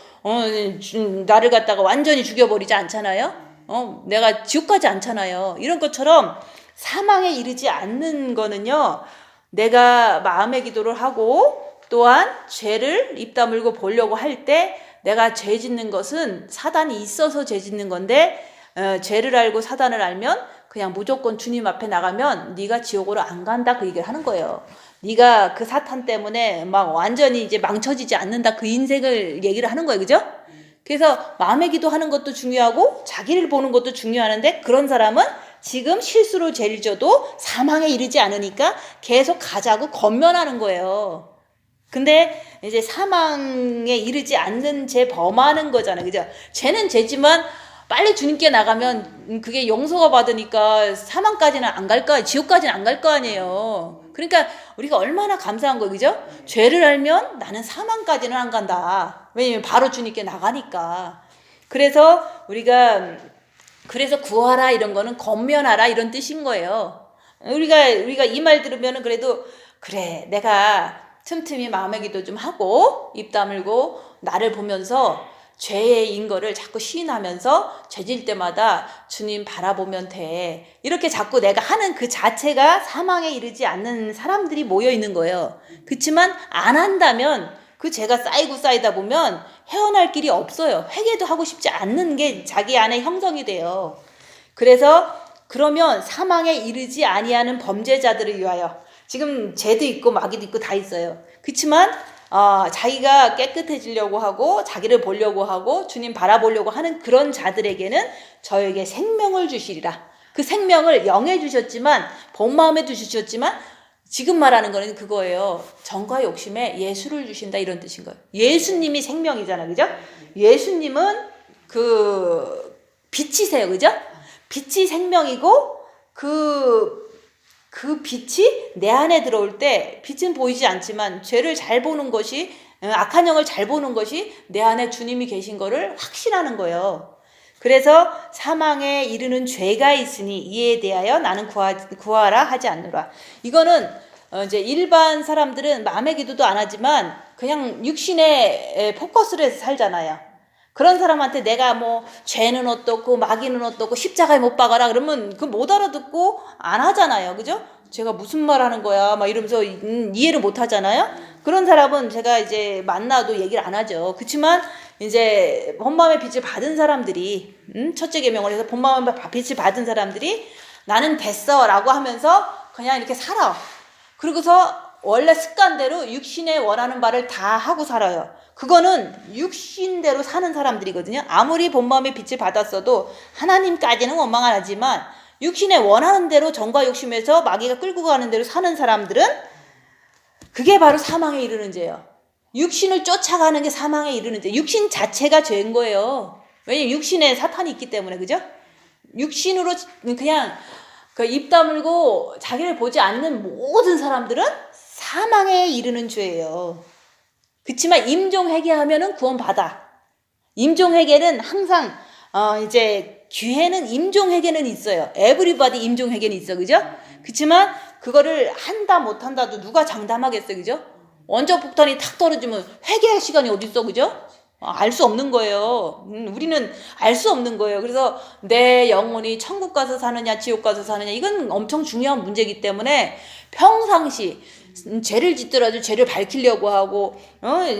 나를 갖다가 완전히 죽여버리지 않잖아요. 내가 지옥 가지 않잖아요. 이런 것처럼 사망에 이르지 않는 거는요. 내가 마음의 기도를 하고 또한 죄를 입 다물고 보려고 할 때 내가 죄 짓는 것은 사단이 있어서 죄 짓는 건데 죄를 알고 사단을 알면 그냥 무조건 주님 앞에 나가면 네가 지옥으로 안 간다 그 얘기를 하는 거예요. 네가 그 사탄 때문에 막 완전히 이제 망쳐지지 않는다 그 인생을 얘기를 하는 거예요. 그죠? 그래서 마음의 기도하는 것도 중요하고 자기를 보는 것도 중요하는데 그런 사람은 지금 실수로 죄를 져도 사망에 이르지 않으니까 계속 가자고 권면하는 거예요. 근데 이제 사망에 이르지 않는 죄 범하는 거잖아요. 그죠? 죄는 죄지만 빨리 주님께 나가면 그게 용서가 받으니까 사망까지는 안 갈 거, 지옥까지는 안 갈 거 아니에요. 그러니까 우리가 얼마나 감사한 거, 그죠? 죄를 알면 나는 사망까지는 안 간다. 왜냐면 바로 주님께 나가니까. 그래서 우리가 그래서 구하라 이런 거는 권면하라 이런 뜻인 거예요. 우리가 이 말 들으면은 그래도 그래 내가 틈틈이 마음의 기도 좀 하고 입 다물고 나를 보면서 죄인 거를 자꾸 시인하면서 죄질 때마다 주님 바라보면 돼. 이렇게 자꾸 내가 하는 그 자체가 사망에 이르지 않는 사람들이 모여 있는 거예요. 그렇지만 안 한다면 그 죄가 쌓이고 쌓이다 보면 헤어날 길이 없어요. 회개도 하고 싶지 않는 게 자기 안에 형성이 돼요. 그래서 그러면 사망에 이르지 아니하는 범죄자들을 위하여 지금 죄도 있고 마귀도 있고 다 있어요. 그렇지만 자기가 깨끗해지려고 하고 자기를 보려고 하고 주님 바라보려고 하는 그런 자들에게는 저에게 생명을 주시리라. 그 생명을 영에 주셨지만 본 마음에도 주셨지만 지금 말하는 거는 그거예요. 정과 욕심에 예수를 주신다 이런 뜻인 거예요. 예수님이 생명이잖아요. 그죠? 예수님은 그 빛이세요. 그죠? 빛이 생명이고 그 빛이 내 안에 들어올 때 빛은 보이지 않지만 죄를 잘 보는 것이 악한 영을 잘 보는 것이 내 안에 주님이 계신 거를 확신하는 거예요. 그래서 사망에 이르는 죄가 있으니 이에 대하여 나는 구하라 하지 않노라. 이거는 이제 일반 사람들은 마음의 기도도 안 하지만 그냥 육신에 포커스를 해서 살잖아요. 그런 사람한테 내가 뭐 죄는 어떻고 마귀는 어떻고 십자가에 못 박아라 그러면 그 못 알아듣고 안 하잖아요. 그죠? 제가 무슨 말 하는 거야 막 이러면서 이해를 못 하잖아요. 그런 사람은 제가 이제 만나도 얘기를 안 하죠. 그렇지만 이제 본마음의 빛을 받은 사람들이 첫째 계명을 해서 본마음의 빛을 받은 사람들이 나는 됐어 라고 하면서 그냥 이렇게 살아. 그러고서 원래 습관대로 육신에 원하는 바를 다 하고 살아요. 그거는 육신대로 사는 사람들이거든요. 아무리 본마음의 빛을 받았어도 하나님까지는 원망 안 하지만 육신에 원하는 대로 정과 욕심에서 마귀가 끌고 가는 대로 사는 사람들은 그게 바로 사망에 이르는 죄예요. 육신을 쫓아가는 게 사망에 이르는 죄. 육신 자체가 죄인 거예요. 왜냐면 육신에 사탄이 있기 때문에. 그죠? 육신으로 그냥 그 입 다물고 자기를 보지 않는 모든 사람들은 사망에 이르는 죄예요. 그렇지만 임종회개하면은 구원받아. 임종회개는 항상 이제 기회는 임종회개는 있어요. 에브리바디 임종회개는 있어. 그죠? 그렇지만 그거를 한다 못한다도 누가 장담하겠어요. 그죠? 원자폭탄이 탁 떨어지면 회개할 시간이 어디 있어. 그죠? 알 수 없는 거예요. 우리는 알 수 없는 거예요. 그래서 내 영혼이 천국 가서 사느냐 지옥 가서 사느냐 이건 엄청 중요한 문제이기 때문에 평상시 죄를 짓더라도 죄를 밝히려고 하고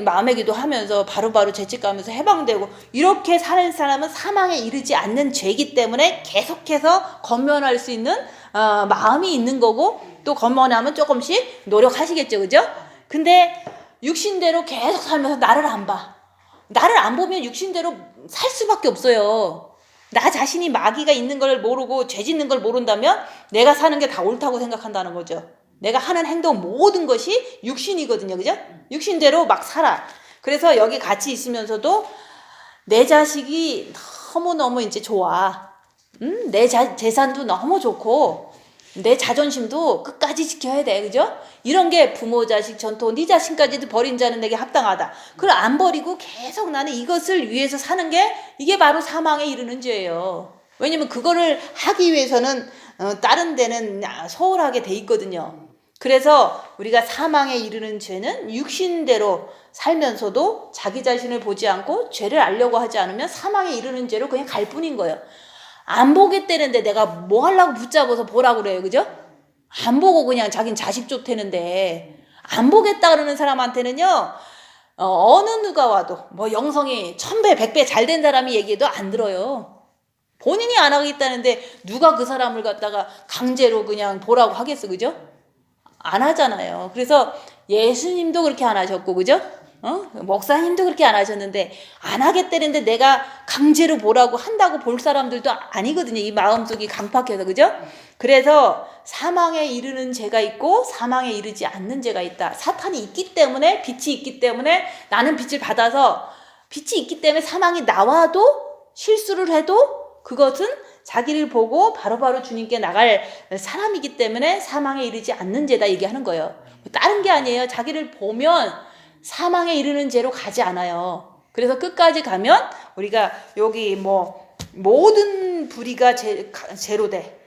마음의 기도하면서 바로바로 죄책감에서 해방되고 이렇게 사는 사람은 사망에 이르지 않는 죄이기 때문에 계속해서 권면할 수 있는 마음이 있는 거고 또 권면하면 조금씩 노력하시겠죠. 그죠? 근데 육신대로 계속 살면서 나를 안 봐. 나를 안 보면 육신대로 살 수밖에 없어요. 나 자신이 마귀가 있는 걸 모르고 죄 짓는 걸 모른다면 내가 사는 게 다 옳다고 생각한다는 거죠. 내가 하는 행동 모든 것이 육신이거든요. 그죠? 육신대로 막 살아. 그래서 여기 같이 있으면서도 내 자식이 너무너무 이제 좋아. 내 재산도 너무 좋고 내 자존심도 끝까지 지켜야 돼. 그죠? 이런 게 부모 자식 전토 네 자신까지도 버린 자는 내게 합당하다. 그걸 안 버리고 계속 나는 이것을 위해서 사는 게 이게 바로 사망에 이르는 죄예요. 왜냐면 그거를 하기 위해서는 다른 데는 소홀하게 돼 있거든요. 그래서 우리가 사망에 이르는 죄는 육신대로 살면서도 자기 자신을 보지 않고 죄를 알려고 하지 않으면 사망에 이르는 죄로 그냥 갈 뿐인 거예요. 안 보겠다는데 내가 뭐 하려고 붙잡아서 보라고 그래요. 그죠? 안 보고 그냥 자긴 자식 좋다는데 안 보겠다 그러는 사람한테는요 어느 누가 와도 뭐 영성이 1000배 100배 잘 된 사람이 얘기해도 안 들어요. 본인이 안 하겠다는데 누가 그 사람을 갖다가 강제로 그냥 보라고 하겠어, 그죠? 안 하잖아요. 그래서 예수님도 그렇게 안 하셨고, 그죠? 목사님도 그렇게 안 하셨는데, 안 하겠다는데 내가 강제로 보라고 한다고 볼 사람들도 아니거든요. 이 마음속이 강팍해서, 그죠? 그래서 사망에 이르는 죄가 있고 사망에 이르지 않는 죄가 있다. 사탄이 있기 때문에, 빛이 있기 때문에, 나는 빛을 받아서 빛이 있기 때문에 사망이 나와도 실수를 해도 그것은 자기를 보고 바로바로 주님께 나갈 사람이기 때문에 사망에 이르지 않는 죄다 얘기하는 거예요. 다른 게 아니에요. 자기를 보면 사망에 이르는 죄로 가지 않아요. 그래서 끝까지 가면 우리가 여기 모든 불의가 죄로 돼.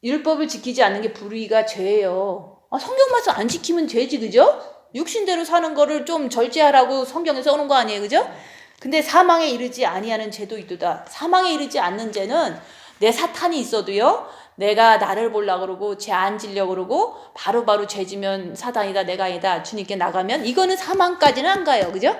율법을 지키지 않는 게 불의가 죄예요. 성경 말씀 안 지키면 죄지, 그죠? 육신대로 사는 거를 좀 절제하라고 성경에 써놓은 거 아니에요, 그죠? 근데 사망에 이르지 아니하는 죄도 있도다. 사망에 이르지 않는 죄는 내 사탄이 있어도요, 내가 나를 보려고 그러고 죄 안 지려고 그러고 바로바로 죄 지면 사단이다, 내가 아니다, 주님께 나가면 이거는 사망까지는 안 가요, 그죠?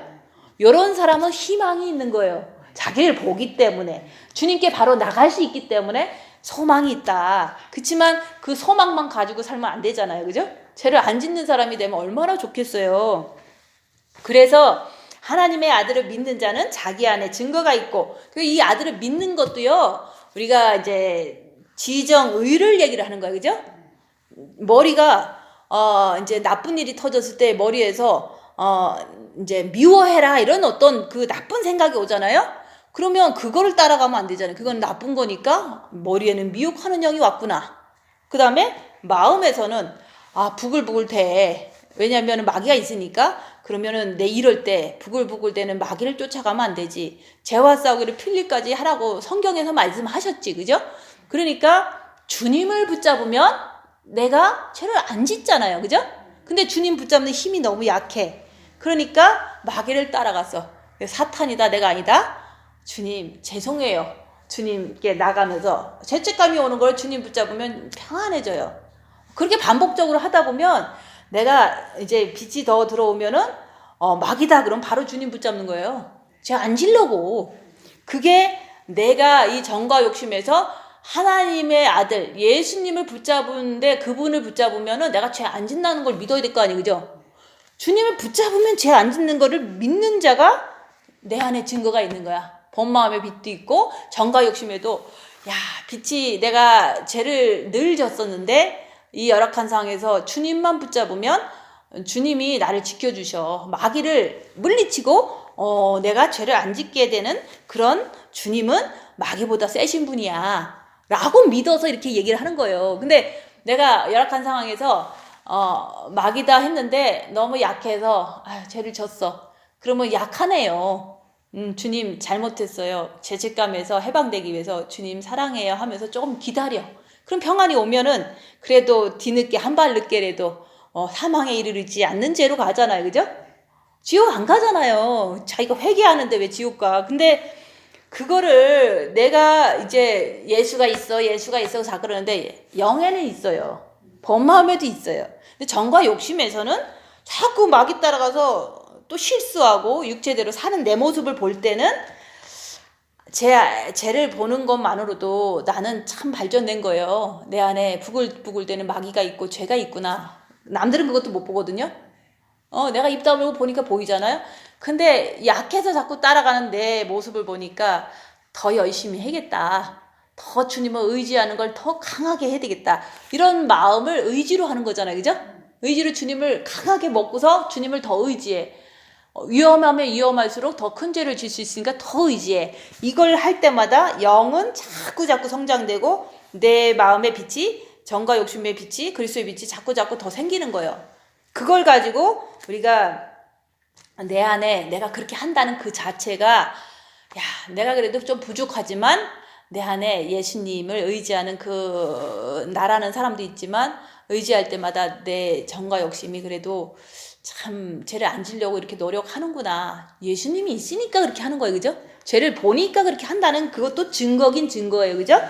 요런 사람은 희망이 있는 거예요. 자기를 보기 때문에, 주님께 바로 나갈 수 있기 때문에 소망이 있다. 그치만 그 소망만 가지고 살면 안 되잖아요, 그죠? 죄를 안 짓는 사람이 되면 얼마나 좋겠어요. 그래서 하나님의 아들을 믿는 자는 자기 안에 증거가 있고, 이 아들을 믿는 것도요, 우리가 이제 지정의를 얘기를 하는 거예요, 그죠? 머리가 이제 나쁜 일이 터졌을 때 머리에서 이제 미워해라 이런 어떤 그 나쁜 생각이 오잖아요. 그러면 그거를 따라가면 안 되잖아요. 그건 나쁜 거니까 머리에는 미혹하는 영이 왔구나. 그 다음에 마음에서는 부글부글 돼. 왜냐하면 마귀가 있으니까. 그러면은 내 이럴 때 부글부글 대는 마귀를 쫓아가면 안 되지. 죄와 싸우기를 필리까지 하라고 성경에서 말씀하셨지, 그죠? 그러니까 주님을 붙잡으면 내가 죄를 안 짓잖아요, 그죠? 근데 주님 붙잡는 힘이 너무 약해. 그러니까 마귀를 따라갔어. 사탄이다, 내가 아니다. 주님 죄송해요. 주님께 나가면서 죄책감이 오는 걸 주님 붙잡으면 평안해져요. 그렇게 반복적으로 하다 보면 내가 이제 빛이 더 들어오면은 마귀다 그럼 바로 주님 붙잡는 거예요. 죄 안 지려고. 그게 내가 이 정과 욕심에서 하나님의 아들 예수님을 붙잡은데 그분을 붙잡으면은 내가 죄 안 짓는다는 걸 믿어야 될 거 아니에요, 그죠? 주님을 붙잡으면 죄 안 짓는 거를 믿는 자가 내 안에 증거가 있는 거야. 본 마음의 빛도 있고 정과 욕심에도 빛이 내가 죄를 늘 졌었는데 이 열악한 상황에서 주님만 붙잡으면 주님이 나를 지켜주셔. 마귀를 물리치고 내가 죄를 안 짓게 되는 그런 주님은 마귀보다 세신 분이야 라고 믿어서 이렇게 얘기를 하는 거예요. 근데 내가 열악한 상황에서 마귀다 했는데 너무 약해서 죄를 졌어. 그러면 약하네요. 주님 잘못했어요. 죄책감에서 해방되기 위해서 주님 사랑해요 하면서 조금 기다려. 그럼 평안이 오면은 그래도 뒤늦게 한 발 늦게라도 사망에 이르지 않는 죄로 가잖아요, 그죠? 지옥 안 가잖아요. 자기가 회개하는데 왜 지옥 가? 근데 그거를 내가 이제 예수가 있어 다 그러는데 영에는 있어요. 본 마음에도 있어요. 근데 정과 욕심에서는 자꾸 마귀 따라가서 또 실수하고 육체대로 사는 내 모습을 볼 때는 죄를 보는 것만으로도 나는 참 발전된 거예요. 내 안에 부글부글대는 마귀가 있고 죄가 있구나. 남들은 그것도 못 보거든요. 내가 입 다물고 보니까 보이잖아요. 근데 약해서 자꾸 따라가는 내 모습을 보니까 더 열심히 해야겠다. 더 주님을 의지하는 걸 더 강하게 해야 되겠다. 이런 마음을 의지로 하는 거잖아요, 그죠? 의지로 주님을 강하게 먹고서 주님을 더 의지해. 위험하면 위험할수록 더 큰 죄를 질 수 있으니까 더 의지해. 이걸 할 때마다 영은 자꾸 성장되고 내 마음의 빛이, 정과 욕심의 빛이, 그리스도의 빛이 자꾸 더 생기는 거예요. 그걸 가지고 우리가 내 안에 내가 그렇게 한다는 그 자체가 내가 그래도 좀 부족하지만 내 안에 예수님을 의지하는 그 나라는 사람도 있지만 의지할 때마다 내 정과 욕심이 그래도 참 죄를 안 지려고 이렇게 노력하는구나. 예수님이 있으니까 그렇게 하는 거예요, 그죠? 죄를 보니까 그렇게 한다는 그것도 증거긴 증거예요, 그죠?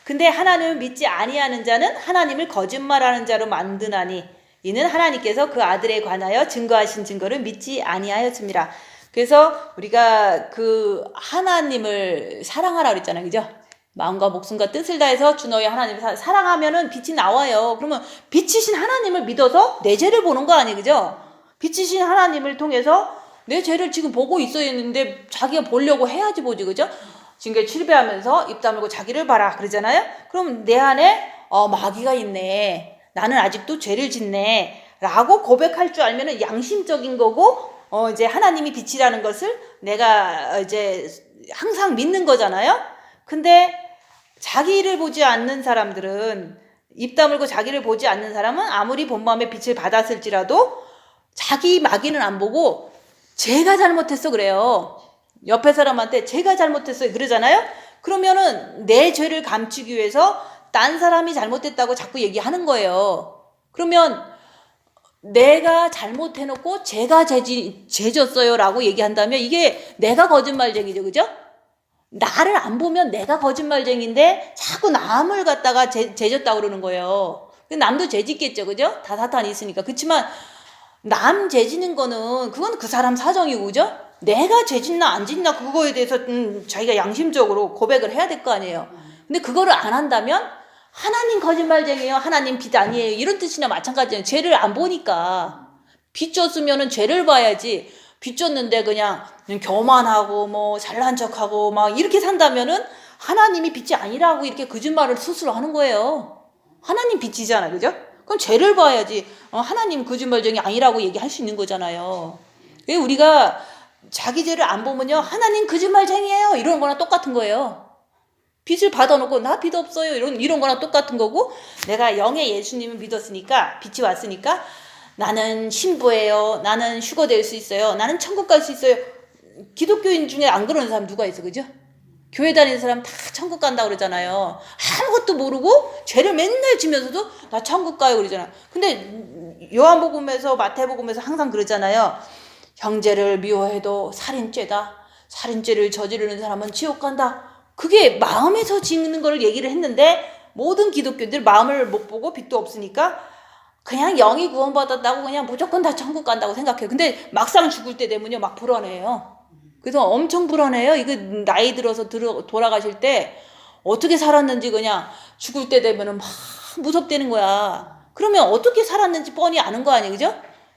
근데 하나님을 믿지 아니하는 자는 하나님을 거짓말하는 자로 만드나니 이는 하나님께서 그 아들에 관하여 증거하신 증거를 믿지 아니하였습니다. 그래서 우리가 그 하나님을 사랑하라 그랬잖아요. 그죠? 마음과 목숨과 뜻을 다해서 주 너희 하나님을 사랑하면은 빛이 나와요. 그러면 빛이신 하나님을 믿어서 내 죄를 보는 거 아니에요. 그죠? 빛이신 하나님을 통해서 내 죄를 지금 보고 있어야 했는데 자기가 보려고 해야지 보지. 그죠? 지금 출배하면서 입 다물고 자기를 봐라 그러잖아요. 그럼 내 안에 마귀가 있네. 나는 아직도 죄를 짓네. 라고 고백할 줄 알면은 양심적인 거고 이제 하나님이 빛이라는 것을 내가 이제 항상 믿는 거잖아요. 근데 자기를 보지 않는 사람들은 입 다물고 자기를 보지 않는 사람은 아무리 본 마음에 빛을 받았을지라도 자기 마귀는 안 보고 제가 잘못했어 그래요. 옆에 사람한테 제가 잘못했어요 그러잖아요. 그러면은 내 죄를 감추기 위해서 딴 사람이 잘못했다고 자꾸 얘기하는 거예요. 그러면 내가 잘못해놓고 제가 죄졌어요 라고 얘기한다면 이게 내가 거짓말쟁이죠. 그죠? 나를 안 보면 내가 거짓말쟁인데 자꾸 남을 갖다가 죄졌다고 그러는 거예요. 남도 죄짓겠죠. 그죠? 다 사탄이 있으니까. 그렇지만 남 죄지는 거는 그건 그 사람 사정이고 그죠? 내가 죄짓나 안 짓나 그거에 대해서 자기가 양심적으로 고백을 해야 될 거 아니에요. 근데 그거를 안 한다면 하나님 거짓말쟁이에요. 하나님 빛 아니에요. 이런 뜻이나 마찬가지예요. 죄를 안 보니까. 빛 줬으면은 죄를 봐야지. 빛 줬는데 그냥 교만하고 뭐 잘난 척하고 막 이렇게 산다면은 하나님이 빛이 아니라고 이렇게 거짓말을 스스로 하는 거예요. 하나님 빛이잖아요. 그죠? 그럼 죄를 봐야지. 하나님 거짓말쟁이 아니라고 얘기할 수 있는 거잖아요. 우리가 자기 죄를 안 보면요. 하나님 거짓말쟁이에요. 이런 거나 똑같은 거예요. 빛을 받아놓고 나 빛 없어요. 이런 거나 똑같은 거고 내가 영의 예수님을 믿었으니까 빛이 왔으니까 나는 신부예요. 나는 휴거 될 수 있어요. 나는 천국 갈 수 있어요. 기독교인 중에 안 그러는 사람 누가 있어. 그죠? 교회 다니는 사람 다 천국 간다고 그러잖아요. 아무것도 모르고 죄를 맨날 지면서도 나 천국 가요 그러잖아요. 근데 요한복음에서 마태복음에서 항상 그러잖아요. 형제를 미워해도 살인죄다. 살인죄를 저지르는 사람은 지옥 간다. 그게 마음에서 짓는 걸 얘기를 했는데 모든 기독교인들 마음을 못 보고 빛도 없으니까 그냥 영이 구원받았다고 그냥 무조건 다 천국 간다고 생각해요. 근데 막상 죽을 때 되면요 막 불안해요. 그래서 엄청 불안해요. 이거 나이 들어서 돌아가실 때 어떻게 살았는지 그냥 죽을 때 되면은 막 무섭다는 거야. 그러면 어떻게 살았는지 뻔히 아는 거 아니에요. 그죠?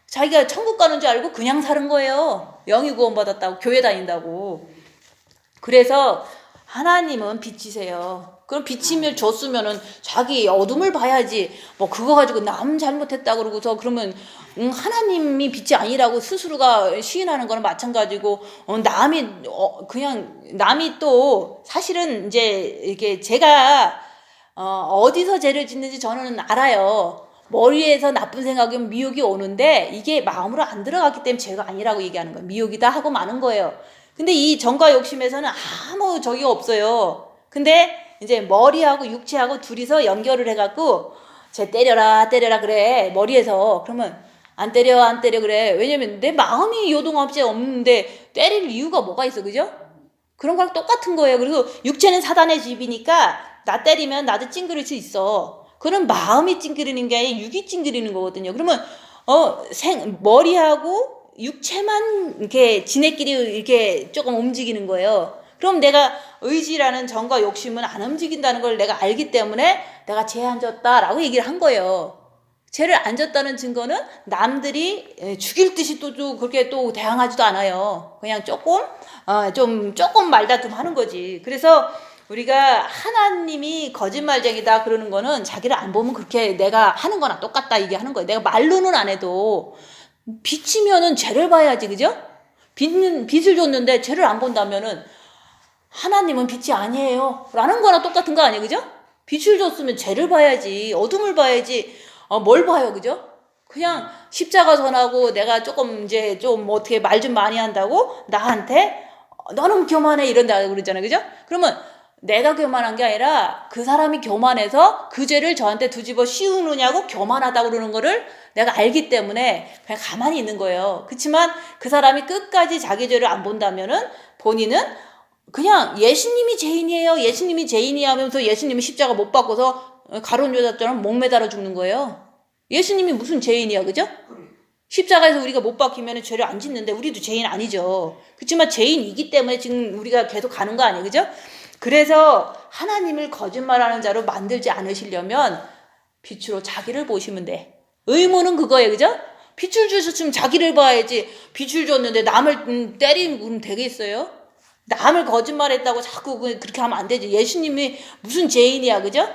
자기가 천국 가는 줄 알고 그냥 사는 거예요. 영이 구원받았다고 교회 다닌다고. 그래서 하나님은 빛이세요. 그럼 빛임을 줬으면은 자기 어둠을 봐야지. 뭐 그거 가지고 남 잘못했다 그러고서 그러면 하나님이 빛이 아니라고 스스로가 시인하는 거는 마찬가지고 남이 또 사실은 이제 이렇게 제가 어디서 죄를 짓는지 저는 알아요. 머리에서 나쁜 생각이면 미혹이 오는데 이게 마음으로 안 들어갔기 때문에 죄가 아니라고 얘기하는 거예요. 미혹이다 하고 마는 거예요. 근데 이 정과 욕심에서는 아무 적이 없어요. 근데 이제 머리하고 육체하고 둘이서 연결을 해갖고 쟤 때려라 그래 머리에서. 그러면 안 때려 그래. 왜냐면 내 마음이 요동함지 없는데 때릴 이유가 뭐가 있어. 그죠? 그런 거랑 똑같은 거예요. 그리고 육체는 사단의 집이니까 나 때리면 나도 찡그릴 수 있어. 그런 마음이 찡그리는 게 아니라 육이 찡그리는 거거든요. 그러면 머리하고 육체만 이렇게 지네끼리 이렇게 조금 움직이는 거예요. 그럼 내가 의지라는 정과 욕심은 안 움직인다는 걸 내가 알기 때문에 내가 죄 안 졌다라고 얘기를 한 거예요. 죄를 안 졌다는 증거는 남들이 죽일 듯이 또 그렇게 또 대항하지도 않아요. 그냥 조금 말다툼 하는 거지. 그래서 우리가 하나님이 거짓말쟁이다 그러는 거는 자기를 안 보면 그렇게 내가 하는 거나 똑같다 이게 하는 거예요. 내가 말로는 안 해도 빛이면은 죄를 봐야지. 그죠? 빛을 줬는데 죄를 안 본다면은 하나님은 빛이 아니에요 라는 거나 똑같은 거 아니에요. 그죠? 빛을 줬으면 죄를 봐야지. 어둠을 봐야지. 뭘 봐요. 그죠? 그냥 십자가 전하고 내가 조금 이제 좀 어떻게 말 좀 많이 한다고 나한테 너는 교만해 이런다고 그러잖아요. 그죠? 그러면 내가 교만한 게 아니라 그 사람이 교만해서 그 죄를 저한테 뒤집어 씌우느냐고 교만하다고 그러는 거를 내가 알기 때문에 그냥 가만히 있는 거예요. 그렇지만 그 사람이 끝까지 자기 죄를 안 본다면은 본인은 그냥 예수님이 죄인이에요 하면서 예수님이 십자가 못 박고서 가룟 유다처럼 목매달아 죽는 거예요. 예수님이 무슨 죄인이야. 그죠? 십자가에서 우리가 못 박히면 죄를 안 짓는데 우리도 죄인 아니죠. 그렇지만 죄인이기 때문에 지금 우리가 계속 가는 거 아니에요, 그죠? 그래서 하나님을 거짓말하는 자로 만들지 않으시려면 빛으로 자기를 보시면 돼. 의무는 그거예요, 그죠? 빛을 주셨으면 자기를 봐야지. 빛을 줬는데 남을 때리면 되겠어요? 남을 거짓말했다고 자꾸 그렇게 하면 안 되지. 예수님이 무슨 죄인이야, 그죠?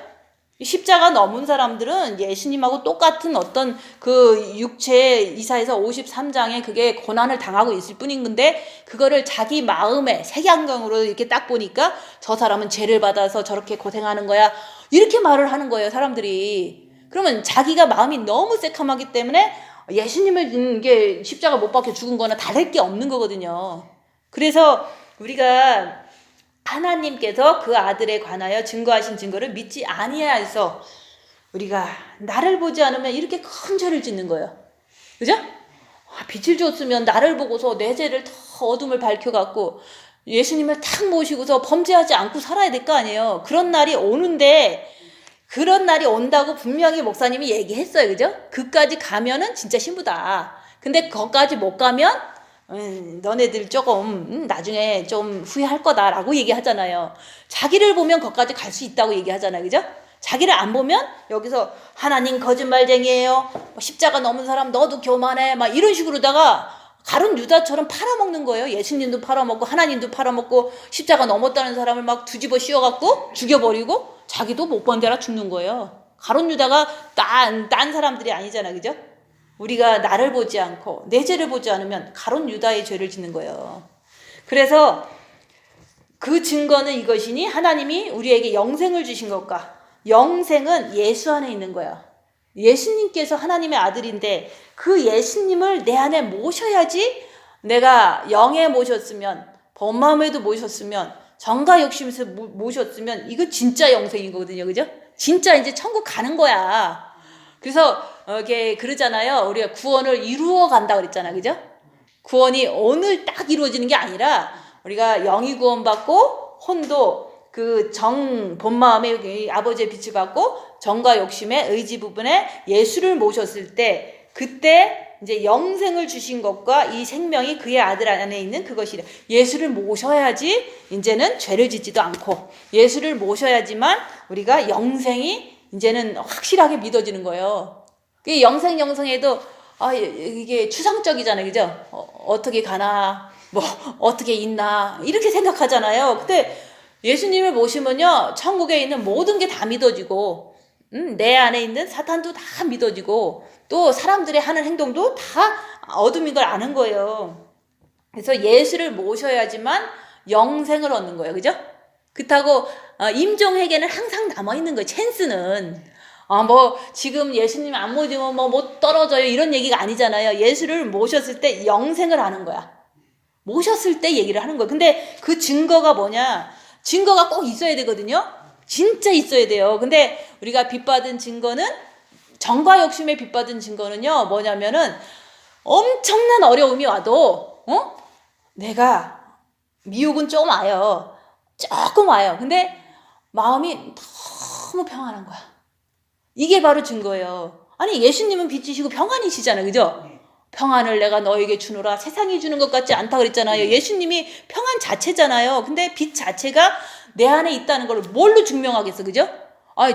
십자가 넘은 사람들은 예수님하고 똑같은 어떤 그 육체 이사에서 53장에 그게 고난을 당하고 있을 뿐인 건데 그거를 자기 마음에 색양경으로 이렇게 딱 보니까 저 사람은 죄를 받아서 저렇게 고생하는 거야. 이렇게 말을 하는 거예요, 사람들이. 그러면 자기가 마음이 너무 새카맣기 때문에 예수님을 이게 십자가 못 박혀 죽은 거나 다를 게 없는 거거든요. 그래서 우리가 하나님께서 그 아들에 관하여 증거하신 증거를 믿지 아니하여서 우리가 나를 보지 않으면 이렇게 큰 죄를 짓는 거예요. 그죠? 빛을 줬으면 나를 보고서 내 죄를 더 어둠을 밝혀갖고 예수님을 탁 모시고서 범죄하지 않고 살아야 될 거 아니에요. 그런 날이 오는데 그런 날이 온다고 분명히 목사님이 얘기했어요. 그죠? 그까지 가면은 진짜 신부다. 근데 거기까지 못 가면 너네들 조금 나중에 좀 후회할 거다라고 얘기하잖아요. 자기를 보면 거기까지 갈 수 있다고 얘기하잖아요. 그죠? 자기를 안 보면 여기서 하나님 거짓말쟁이에요. 십자가 넘은 사람 너도 교만해. 막 이런 식으로다가 가룟 유다처럼 팔아먹는 거예요. 예수님도 팔아먹고 하나님도 팔아먹고 십자가 넘었다는 사람을 막 뒤집어 씌워갖고 죽여버리고 자기도 못 번대라 죽는 거예요. 가룟 유다가 딴 사람들이 아니잖아. 그죠? 우리가 나를 보지 않고 내 죄를 보지 않으면 가룟 유다의 죄를 짓는 거예요. 그래서 그 증거는 이것이니 하나님이 우리에게 영생을 주신 것과 영생은 예수 안에 있는 거야. 예수님께서 하나님의 아들인데 그 예수님을 내 안에 모셔야지 내가 영에 모셨으면 본마음에도 모셨으면 정과 욕심에서 모셨으면 이거 진짜 영생인 거거든요. 그죠? 진짜 이제 천국 가는 거야. 그래서 이렇게 그러잖아요. 우리가 구원을 이루어 간다 그랬잖아. 그죠? 구원이 오늘 딱 이루어지는 게 아니라 우리가 영이 구원받고 혼도 그 본마음에 아버지의 빛을 받고 정과 욕심의 의지 부분에 예수를 모셨을 때 그때 이제 영생을 주신 것과 이 생명이 그의 아들 안에 있는 그것이래. 예수를 모셔야지 이제는 죄를 짓지도 않고 예수를 모셔야지만 우리가 영생이 이제는 확실하게 믿어지는 거예요. 영생에도 이게 추상적이잖아요. 그죠? 어떻게 가나 뭐 어떻게 있나 이렇게 생각하잖아요. 근데 예수님을 모시면요 천국에 있는 모든 게 다 믿어지고 내 안에 있는 사탄도 다 믿어지고 또 사람들이 하는 행동도 다 어둠인 걸 아는 거예요. 그래서 예수를 모셔야지만 영생을 얻는 거예요. 그죠? 그렇다고 임종에게는 항상 남아있는 거예요. 찬스는. 뭐 지금 예수님 안 모시면 뭐 못 떨어져요 이런 얘기가 아니잖아요. 예수를 모셨을 때 영생을 하는 거야. 모셨을 때 얘기를 하는 거예요. 근데 그 증거가 뭐냐? 증거가 꼭 있어야 되거든요. 진짜 있어야 돼요. 근데 우리가 빚받은 증거는 정과 욕심에 빚받은 증거는요 뭐냐면은 엄청난 어려움이 와도 내가 미혹은 좀 와요. 조금 와요. 근데 마음이 너무 평안한 거야. 이게 바로 증거예요. 아니 예수님은 빛이시고 평안이시잖아요. 그죠? 평안을 내가 너에게 주노라. 세상이 주는 것 같지 않다 그랬잖아요. 예수님이 평안 자체잖아요. 근데 빛 자체가 내 안에 있다는 걸 뭘로 증명하겠어. 그죠?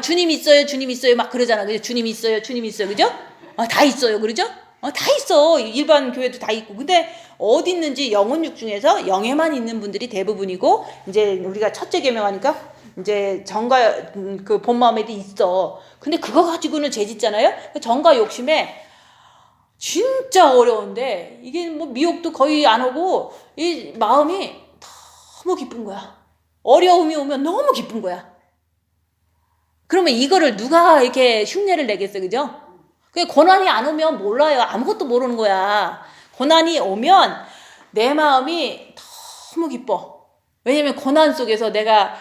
주님 있어요. 주님 있어요. 막 그러잖아. 그죠? 주님 있어요. 주님 있어요. 그죠? 다 있어요. 그러죠? 다 있어. 일반 교회도 다 있고. 근데 어디 있는지 영혼육 중에서 영에만 있는 분들이 대부분이고 이제 우리가 첫째 계명하니까 이제 정과 그 본마음에도 있어. 근데 그거 가지고는 죄 짓잖아요. 정과 욕심에 진짜 어려운데 이게 뭐 미혹도 거의 안 오고 이 마음이 너무 기쁜 거야. 어려움이 오면 너무 기쁜 거야. 그러면 이거를 누가 이렇게 흉내를 내겠어. 그죠? 고난이 안 오면 몰라요. 아무것도 모르는 거야. 고난이 오면 내 마음이 너무 기뻐. 왜냐면 고난 속에서 내가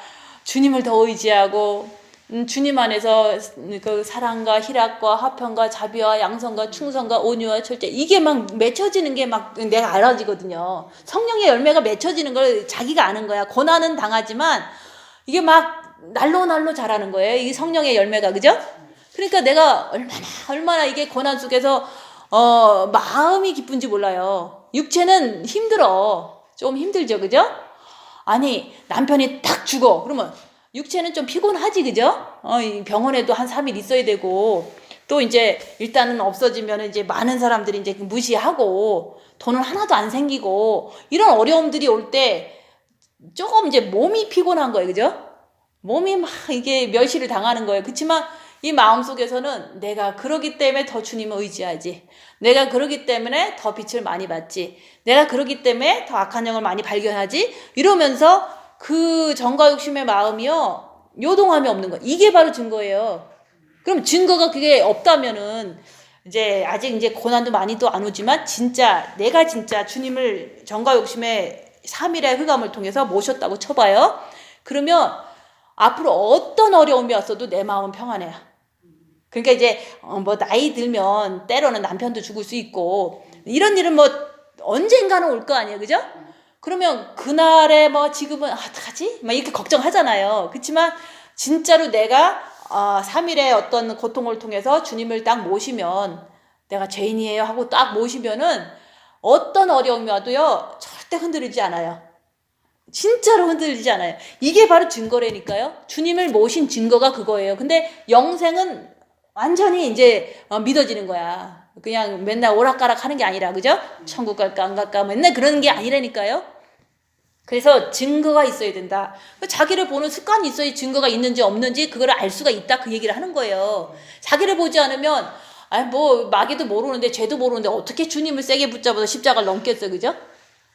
주님을 더 의지하고 주님 안에서 그 사랑과 희락과 화평과 자비와 양성과 충성과 온유와 철제 이게 막 맺혀지는 게 막 내가 알아지거든요. 성령의 열매가 맺혀지는 걸 자기가 아는 거야. 고난은 당하지만 이게 막 날로 자라는 거예요. 이 성령의 열매가. 그죠? 그러니까 내가 얼마나 이게 고난 속에서 마음이 기쁜지 몰라요. 육체는 힘들어. 좀 힘들죠, 그죠? 아니, 남편이 딱 죽어. 그러면 육체는 좀 피곤하지, 그죠? 이 병원에도 한 3일 있어야 되고, 또 이제 일단은 없어지면 이제 많은 사람들이 이제 무시하고, 돈은 하나도 안 생기고, 이런 어려움들이 올 때 조금 이제 몸이 피곤한 거예요, 그죠? 몸이 막 이게 멸시를 당하는 거예요. 그렇지만 이 마음 속에서는 내가 그러기 때문에 더 주님을 의지하지. 내가 그러기 때문에 더 빛을 많이 받지. 내가 그러기 때문에 더 악한 영을 많이 발견하지. 이러면서 그 정과 욕심의 마음이요, 요동함이 없는 거예요. 이게 바로 증거예요. 그럼 증거가 그게 없다면은 이제 아직 이제 고난도 많이 또 안 오지만 진짜 내가 진짜 주님을 정과 욕심의 3일의 흑암을 통해서 모셨다고 쳐봐요. 그러면 앞으로 어떤 어려움이 왔어도 내 마음은 평안해요. 그러니까 이제 뭐 나이 들면 때로는 남편도 죽을 수 있고 이런 일은 뭐 언젠가는 올 거 아니에요, 그죠? 그러면 그날에 뭐 지금은 어떡하지? 막 이렇게 걱정하잖아요. 그렇지만 진짜로 내가 3일의 어떤 고통을 통해서 주님을 딱 모시면 내가 죄인이에요 하고 딱 모시면은 어떤 어려움이 와도요 절대 흔들리지 않아요. 진짜로 흔들리지 않아요. 이게 바로 증거라니까요. 주님을 모신 증거가 그거예요. 근데 영생은 완전히 이제 믿어지는 거야. 그냥 맨날 오락가락 하는 게 아니라, 그죠? 천국 갈까 안 갈까 맨날 그러는 게 아니라니까요. 그래서 증거가 있어야 된다. 자기를 보는 습관이 있어야 증거가 있는지 없는지 그걸 알 수가 있다, 그 얘기를 하는 거예요. 자기를 보지 않으면 뭐 마귀도 모르는데 죄도 모르는데 어떻게 주님을 세게 붙잡아서 십자가를 넘겠어, 그죠?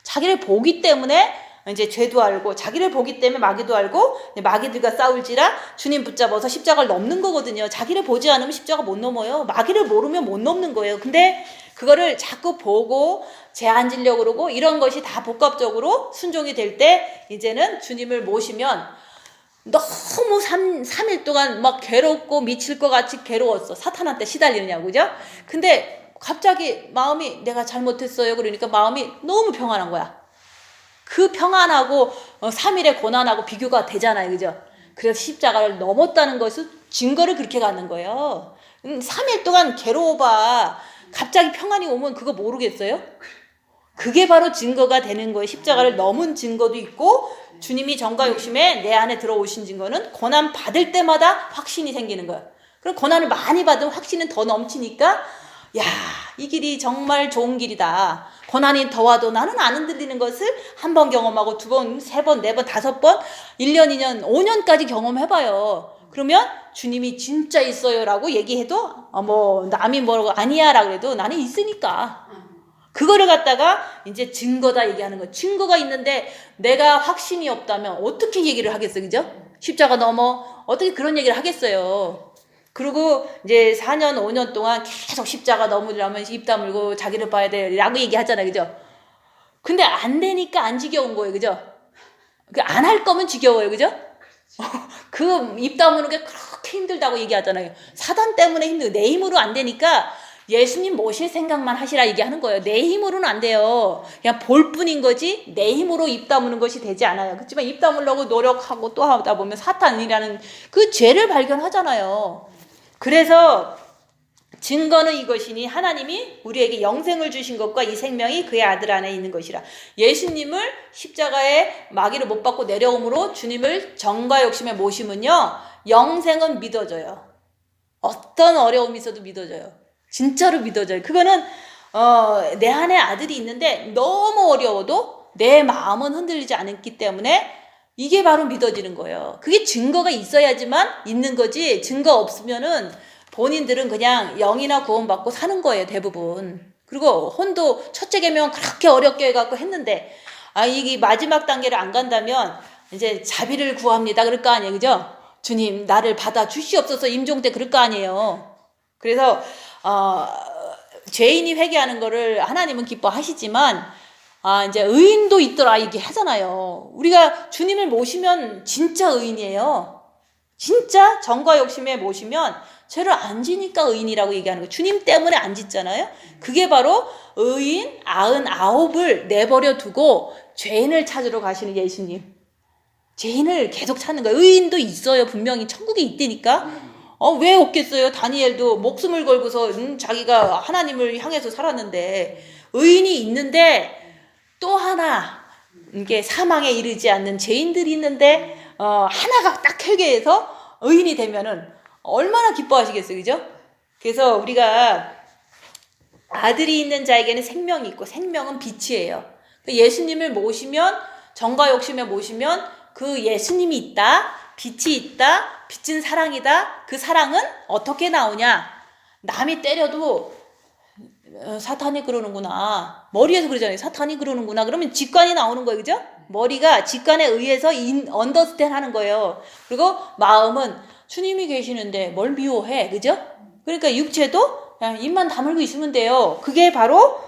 자기를 보기 때문에 이제 죄도 알고, 자기를 보기 때문에 마귀도 알고, 마귀들과 싸울지라 주님 붙잡아서 십자가를 넘는 거거든요. 자기를 보지 않으면 십자가 못 넘어요. 마귀를 모르면 못 넘는 거예요. 근데 그거를 자꾸 보고 죄 안 지려고 그러고 이런 것이 다 복합적으로 순종이 될 때 이제는 주님을 모시면 너무 3일 동안 막 괴롭고 미칠 것 같이 괴로웠어. 사탄한테 시달리느냐고, 그죠? 근데 갑자기 마음이 내가 잘못했어요. 그러니까 마음이 너무 평안한 거야. 그 평안하고 3일의 고난하고 비교가 되잖아요, 그죠? 그래서 십자가를 넘었다는 것은 증거를 그렇게 갖는 거예요. 3일 동안 괴로워봐. 갑자기 평안이 오면 그거 모르겠어요? 그게 바로 증거가 되는 거예요. 십자가를 넘은 증거도 있고, 주님이 정과 욕심에 내 안에 들어오신 증거는 고난 받을 때마다 확신이 생기는 거예요. 그럼 고난을 많이 받으면 확신은 더 넘치니까, 야, 이 길이 정말 좋은 길이다. 고난이 더 와도 나는 안 흔들리는 것을 한 번 경험하고 2번, 3번, 4번, 5번, 1년, 2년, 5년까지 경험해봐요. 그러면 주님이 진짜 있어요 라고 얘기해도 뭐 남이 뭐라고 아니야 라고 해도 나는 있으니까. 그거를 갖다가 이제 증거다 얘기하는 거예요. 증거가 있는데 내가 확신이 없다면 어떻게 얘기를 하겠어, 그죠? 십자가 넘어 어떻게 그런 얘기를 하겠어요. 그리고 이제 4년, 5년 동안 계속 십자가 넘으려면 입 다물고 자기를 봐야 돼 라고 얘기하잖아요, 그죠? 근데 안 되니까 안 지겨운 거예요, 그죠? 안 할 거면 지겨워요, 그죠? 그 입 다무는 게 그렇게 힘들다고 얘기하잖아요. 사단 때문에 힘들고 내 힘으로 안 되니까 예수님 모실 생각만 하시라 얘기하는 거예요. 내 힘으로는 안 돼요. 그냥 볼 뿐인 거지 내 힘으로 입 다무는 것이 되지 않아요. 그렇지만 입 다물려고 노력하고 또 하다 보면 사탄이라는 그 죄를 발견하잖아요. 그래서 증거는 이것이니 하나님이 우리에게 영생을 주신 것과 이 생명이 그의 아들 안에 있는 것이라. 예수님을 십자가에 마귀를 못 받고 내려옴으로 주님을 정과 욕심에 모시면요, 영생은 믿어져요. 어떤 어려움이 있어도 믿어져요. 진짜로 믿어져요. 그거는 내 안에 아들이 있는데 너무 어려워도 내 마음은 흔들리지 않기 때문에 이게 바로 믿어지는 거예요. 그게 증거가 있어야지만 있는 거지, 증거 없으면은 본인들은 그냥 영이나 구원받고 사는 거예요, 대부분. 그리고 혼도 첫째 계명 그렇게 어렵게 해갖고 했는데, 이게 마지막 단계를 안 간다면 이제 자비를 구합니다 그럴 거 아니에요, 그죠? 주님 나를 받아 주시옵소서 임종 때 그럴 거 아니에요. 그래서 죄인이 회개하는 거를 하나님은 기뻐하시지만 이제 의인도 있더라 이게 하잖아요. 우리가 주님을 모시면 진짜 의인이에요. 진짜 정과 욕심에 모시면 죄를 안 지니까 의인이라고 얘기하는 거예요. 주님 때문에 안 짓잖아요. 그게 바로 의인 99을 내버려 두고 죄인을 찾으러 가시는 예수님. 죄인을 계속 찾는 거예요. 의인도 있어요. 분명히 천국에 있다니까. 왜 없겠어요? 다니엘도 목숨을 걸고서 자기가 하나님을 향해서 살았는데, 의인이 있는데 또 하나 이게 사망에 이르지 않는 죄인들이 있는데 하나가 딱 회개해서 의인이 되면은 얼마나 기뻐하시겠어요, 그죠? 그래서 우리가 아들이 있는 자에게는 생명이 있고 생명은 빛이에요. 예수님을 모시면, 정과 욕심에 모시면 그 예수님이 있다, 빛이 있다, 빛은 사랑이다. 그 사랑은 어떻게 나오냐? 남이 때려도 사탄이 그러는구나. 머리에서 그러잖아요. 사탄이 그러는구나. 그러면 직관이 나오는 거예요. 그죠? 머리가 직관에 의해서 언더스탠 하는 거예요. 그리고 마음은 주님이 계시는데 뭘 미워해. 그죠? 그러니까 육체도 그냥 입만 다물고 있으면 돼요. 그게 바로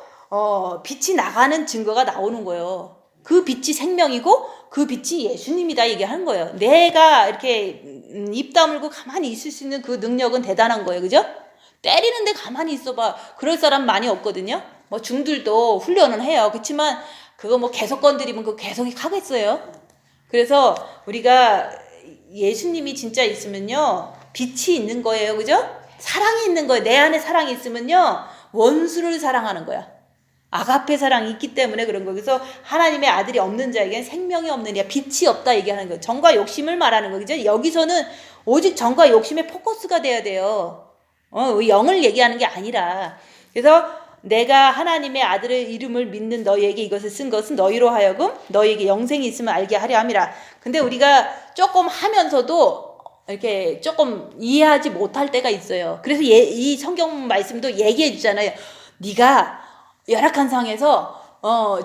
빛이 나가는 증거가 나오는 거예요. 그 빛이 생명이고 그 빛이 예수님이다 얘기하는 거예요. 내가 이렇게 입 다물고 가만히 있을 수 있는 그 능력은 대단한 거예요. 그죠? 때리는데 가만히 있어봐. 그럴 사람 많이 없거든요. 뭐 중들도 훈련은 해요. 그렇지만 그거 뭐 계속 건드리면 그거 계속 하겠어요. 그래서 우리가 예수님이 진짜 있으면요, 빛이 있는 거예요. 그죠? 사랑이 있는 거예요. 내 안에 사랑이 있으면요, 원수를 사랑하는 거야. 아가페 사랑이 있기 때문에 그런 거예요. 그래서 하나님의 아들이 없는 자에게는 생명이 없느냐, 빛이 없다 얘기하는 거예요. 정과 욕심을 말하는 거죠. 여기서는 오직 정과 욕심에 포커스가 돼야 돼요. 영을 얘기하는 게 아니라. 그래서 내가 하나님의 아들의 이름을 믿는 너희에게 이것을 쓴 것은 너희로 하여금 너희에게 영생이 있음을 알게 하려 함이라. 근데 우리가 조금 하면서도 이렇게 조금 이해하지 못할 때가 있어요. 그래서 이 성경 말씀도 얘기해 주잖아요. 네가 열악한 상황에서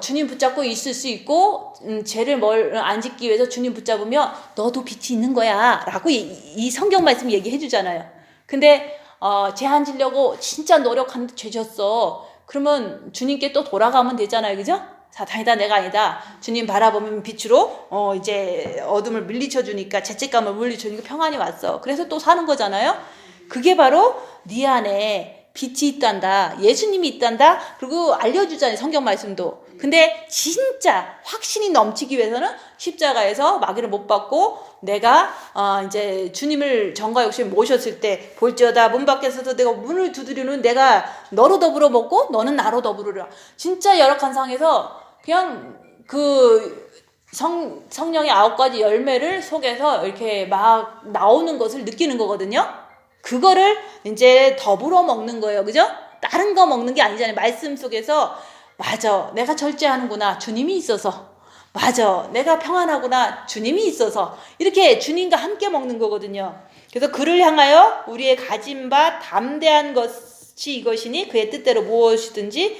주님 붙잡고 있을 수 있고 죄를 안 짓기 위해서 주님 붙잡으면 너도 빛이 있는 거야 라고 이 성경 말씀 얘기해 주잖아요. 근데 죄 안 지려고 진짜 노력하는데 죄 졌어. 그러면 주님께 또 돌아가면 되잖아요. 그죠? 사탄이다 내가 아니다. 주님 바라보면 빛으로 이제 어둠을 물리쳐 주니까, 죄책감을 물리쳐 주니까 평안이 왔어. 그래서 또 사는 거잖아요. 그게 바로 네 안에 빛이 있단다, 예수님이 있단다. 그리고 알려주잖아요, 성경 말씀도. 근데 진짜 확신이 넘치기 위해서는 십자가에서 마귀를 못 받고 내가 이제 주님을 정과 욕심에 모셨을 때, 볼지어다 문 밖에서도 내가 문을 두드리는 내가 너로 더불어 먹고 너는 나로 더불으라. 진짜 열악한 상황에서 그냥 그 성령의 9가지 열매를 속에서 이렇게 막 나오는 것을 느끼는 거거든요. 그거를 이제 더불어 먹는 거예요. 그죠? 다른 거 먹는 게 아니잖아요. 말씀 속에서 맞아, 내가 절제하는구나, 주님이 있어서. 맞아, 내가 평안하구나, 주님이 있어서. 이렇게 주님과 함께 먹는 거거든요. 그래서 그를 향하여 우리의 가진 바 담대한 것이 이것이니 그의 뜻대로 무엇이든지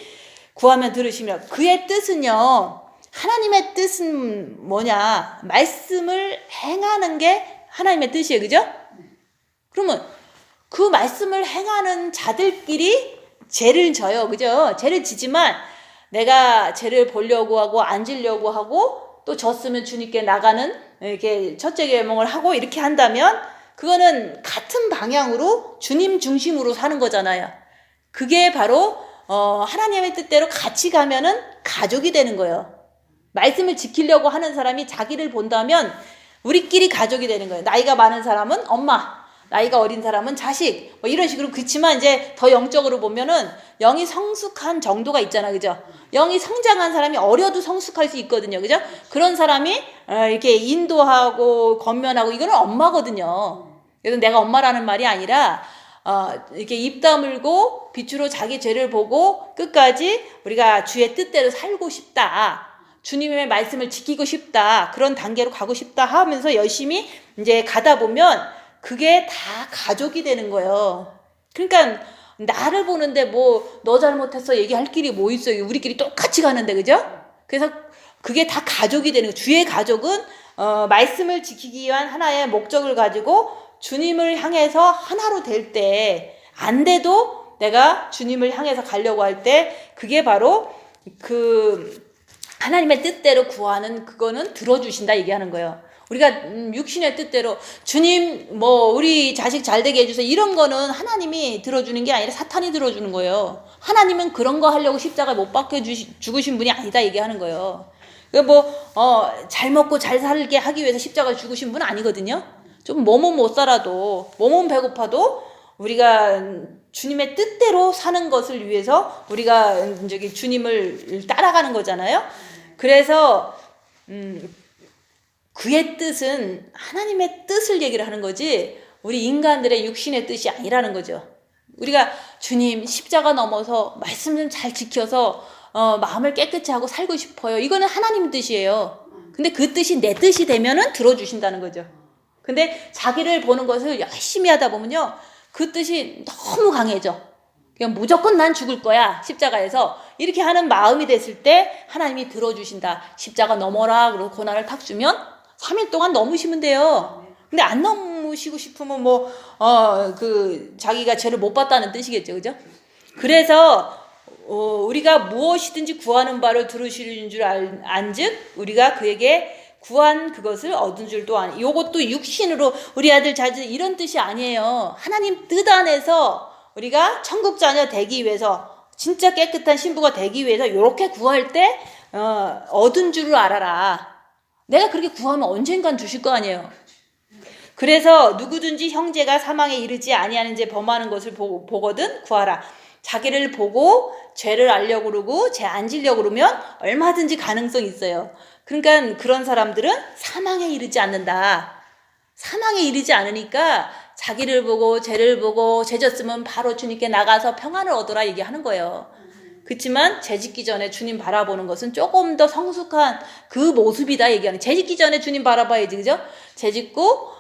구하면 들으시며. 그의 뜻은요, 하나님의 뜻은 뭐냐? 말씀을 행하는 게 하나님의 뜻이에요. 그죠? 그러면 그 말씀을 행하는 자들끼리 죄를 져요. 그죠? 죄를 지지만 내가 죄를 보려고 하고 안 지려고 하고 또 졌으면 주님께 나가는 이렇게 첫째 계명을 하고 이렇게 한다면 그거는 같은 방향으로 주님 중심으로 사는 거잖아요. 그게 바로 하나님의 뜻대로 같이 가면은 가족이 되는 거예요. 말씀을 지키려고 하는 사람이 자기를 본다면 우리끼리 가족이 되는 거예요. 나이가 많은 사람은 엄마, 나이가 어린 사람은 자식, 뭐 이런 식으로. 그렇지만 이제 더 영적으로 보면은 영이 성숙한 정도가 있잖아. 그죠? 영이 성장한 사람이 어려도 성숙할 수 있거든요. 그죠? 그런 사람이 이렇게 인도하고 권면하고 이거는 엄마거든요. 그래서 내가 엄마라는 말이 아니라 이렇게 입 다물고 빛으로 자기 죄를 보고 끝까지 우리가 주의 뜻대로 살고 싶다, 주님의 말씀을 지키고 싶다, 그런 단계로 가고 싶다 하면서 열심히 이제 가다 보면 그게 다 가족이 되는 거예요. 그러니까 나를 보는데 뭐 너 잘못했어 얘기할 길이 뭐 있어요. 우리끼리 똑같이 가는데. 그죠? 그래서 그게 다 가족이 되는 거예요. 주의 가족은 말씀을 지키기 위한 하나의 목적을 가지고 주님을 향해서 하나로 될 때, 안 돼도 내가 주님을 향해서 가려고 할 때 그게 바로 그 하나님의 뜻대로 구하는, 그거는 들어주신다 얘기하는 거예요. 우리가 육신의 뜻대로 주님 뭐 우리 자식 잘 되게 해주세요 이런 거는 하나님이 들어주는 게 아니라 사탄이 들어주는 거예요. 하나님은 그런 거 하려고 십자가에 못 박혀 죽으신 분이 아니다 얘기하는 거예요. 뭐 잘 먹고 잘 살게 하기 위해서 십자가에 죽으신 분 아니거든요. 좀 몸은 못 살아도, 몸은 배고파도 우리가 주님의 뜻대로 사는 것을 위해서 우리가 저기 주님을 따라가는 거잖아요. 그래서 그의 뜻은 하나님의 뜻을 얘기를 하는 거지 우리 인간들의 육신의 뜻이 아니라는 거죠. 우리가 주님 십자가 넘어서 말씀 좀 잘 지켜서 마음을 깨끗이 하고 살고 싶어요. 이거는 하나님 뜻이에요. 근데 그 뜻이 내 뜻이 되면은 들어주신다는 거죠. 근데 자기를 보는 것을 열심히 하다 보면요, 그 뜻이 너무 강해져. 그냥 무조건 난 죽을 거야, 십자가에서. 이렇게 하는 마음이 됐을 때 하나님이 들어주신다. 십자가 넘어라. 그러고 고난을 탁 주면 3일 동안 넘으시면 돼요. 근데 안 넘으시고 싶으면 자기가 죄를 못 봤다는 뜻이겠죠. 그죠? 그래서 우리가 무엇이든지 구하는 바를 들으시는 줄 안즉 우리가 그에게 구한 그것을 얻은 줄도 아니. 요것도 육신으로 우리 아들 자녀 이런 뜻이 아니에요. 하나님 뜻 안에서 우리가 천국 자녀 되기 위해서, 진짜 깨끗한 신부가 되기 위해서 요렇게 구할 때 얻은 줄을 알아라. 내가 그렇게 구하면 언젠간 주실 거 아니에요. 그래서 누구든지 형제가 사망에 이르지 아니하는 죄 범하는 것을 보거든 구하라. 자기를 보고 죄를 알려고 그러고 죄 안 지려고 그러면 얼마든지 가능성이 있어요. 그러니까 그런 사람들은 사망에 이르지 않는다. 사망에 이르지 않으니까 자기를 보고 죄를 보고 죄 졌으면 바로 주님께 나가서 평안을 얻어라 얘기하는 거예요. 그렇지만 죄 짓기 전에 주님 바라보는 것은 조금 더 성숙한 그 모습이다 얘기하는. 죄 짓기 전에 주님 바라봐야지, 그죠? 죄 짓고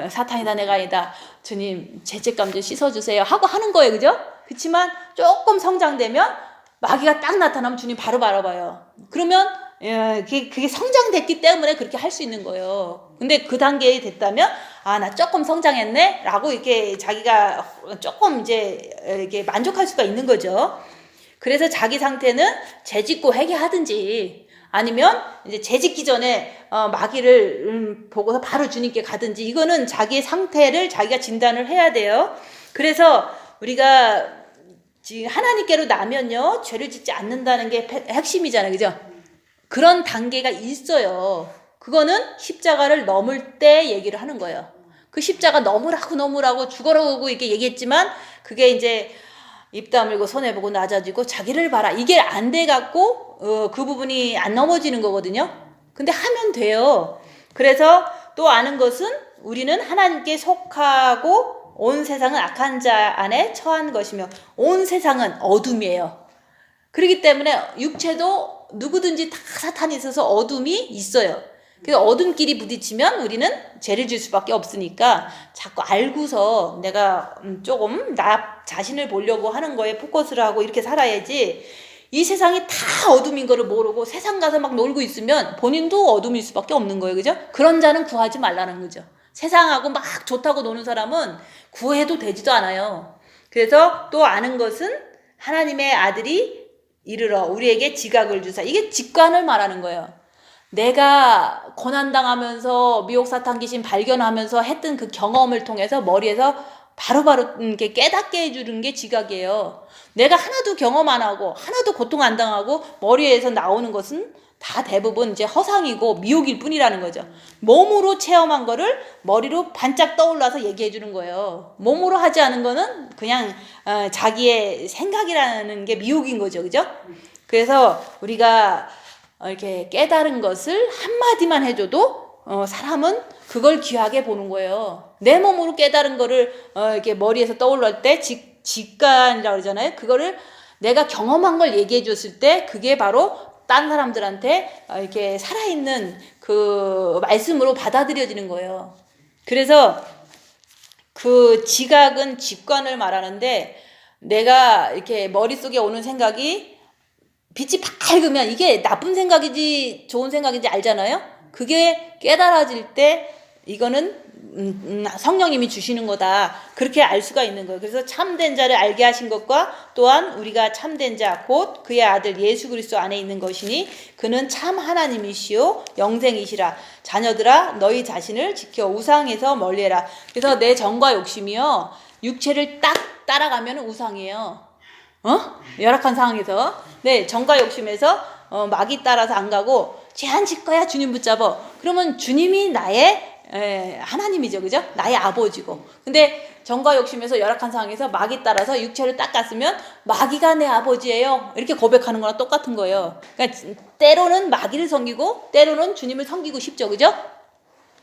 사탄이다 내가 아니다, 주님 죄책감 좀 씻어주세요 하고 하는 거예요, 그죠? 그렇지만 조금 성장되면 마귀가 딱 나타나면 주님 바로 바라봐요. 그러면 그게 성장됐기 때문에 그렇게 할 수 있는 거예요. 근데 그 단계에 됐다면 나 조금 성장했네 라고 이렇게 자기가 조금 이제 이렇게 만족할 수가 있는 거죠. 그래서 자기 상태는 죄 짓고 회개하든지 아니면 이제 죄 짓기 전에 마귀를 보고서 바로 주님께 가든지, 이거는 자기의 상태를 자기가 진단을 해야 돼요. 그래서 우리가 지금 하나님께로 나면요, 죄를 짓지 않는다는 게 핵심이잖아요, 그죠? 그런 단계가 있어요. 그거는 십자가를 넘을 때 얘기를 하는 거예요. 그 십자가 넘으라고 죽어라고 이렇게 얘기했지만 그게 이제 입 다물고 손해보고 낮아지고 자기를 봐라, 이게 안 돼갖고 그 부분이 안 넘어지는 거거든요. 근데 하면 돼요. 그래서 또 아는 것은 우리는 하나님께 속하고 온 세상은 악한 자 안에 처한 것이며 온 세상은 어둠이에요. 그렇기 때문에 육체도 누구든지 다 사탄이 있어서 어둠이 있어요. 그래서 어둠끼리 부딪히면 우리는 죄를 질 수밖에 없으니까 자꾸 알고서 내가 조금 나 자신을 보려고 하는 거에 포커스를 하고 이렇게 살아야지, 이 세상이 다 어둠인 거를 모르고 세상 가서 막 놀고 있으면 본인도 어둠일 수밖에 없는 거예요, 그죠? 그런 자는 구하지 말라는 거죠. 세상하고 막 좋다고 노는 사람은 구해도 되지도 않아요. 그래서 또 아는 것은 하나님의 아들이 이르러 우리에게 지각을 주사, 이게 직관을 말하는 거예요. 내가 고난당하면서 미혹 사탄 귀신 발견하면서 했던 그 경험을 통해서 머리에서 바로바로 이렇게 깨닫게 해주는 게 지각이에요. 내가 하나도 경험 안 하고 하나도 고통 안 당하고 머리에서 나오는 것은 다 대부분 이제 허상이고 미혹일 뿐이라는 거죠. 몸으로 체험한 거를 머리로 반짝 떠올라서 얘기해 주는 거예요. 몸으로 하지 않은 거는 그냥 자기의 생각이라는 게 미혹인 거죠, 그죠? 그래서 우리가 이렇게 깨달은 것을 한마디만 해줘도 사람은 그걸 귀하게 보는 거예요. 내 몸으로 깨달은 거를 이렇게 머리에서 떠올릴 때 직관이라고 그러잖아요. 그거를 내가 경험한 걸 얘기해 줬을 때 그게 바로 딴 사람들한테 이렇게 살아있는 그 말씀으로 받아들여지는 거예요. 그래서 그 지각은 직관을 말하는데, 내가 이렇게 머릿속에 오는 생각이 빛이 밝으면 이게 나쁜 생각인지 좋은 생각인지 알잖아요. 그게 깨달아질 때 이거는 성령님이 주시는 거다, 그렇게 알 수가 있는 거예요. 그래서 참된 자를 알게 하신 것과 또한 우리가 참된 자 곧 그의 아들 예수 그리스도 안에 있는 것이니 그는 참 하나님이시요 영생이시라. 자녀들아 너희 자신을 지켜 우상에서 멀리해라. 그래서 내 정과 욕심이요, 육체를 딱 따라가면 우상이에요. 열악한 상황에서 정과 욕심에서 마귀 따라서 안 가고 죄 안 질 거야 주님 붙잡어. 그러면 주님이 나의 하나님이죠. 그죠? 나의 아버지고. 근데 정과 욕심에서 열악한 상황에서 마귀 따라서 육체를 닦았으면 마귀가 내 아버지예요. 이렇게 고백하는 거랑 똑같은 거예요. 그러니까 때로는 마귀를 섬기고 때로는 주님을 섬기고 싶죠. 그죠?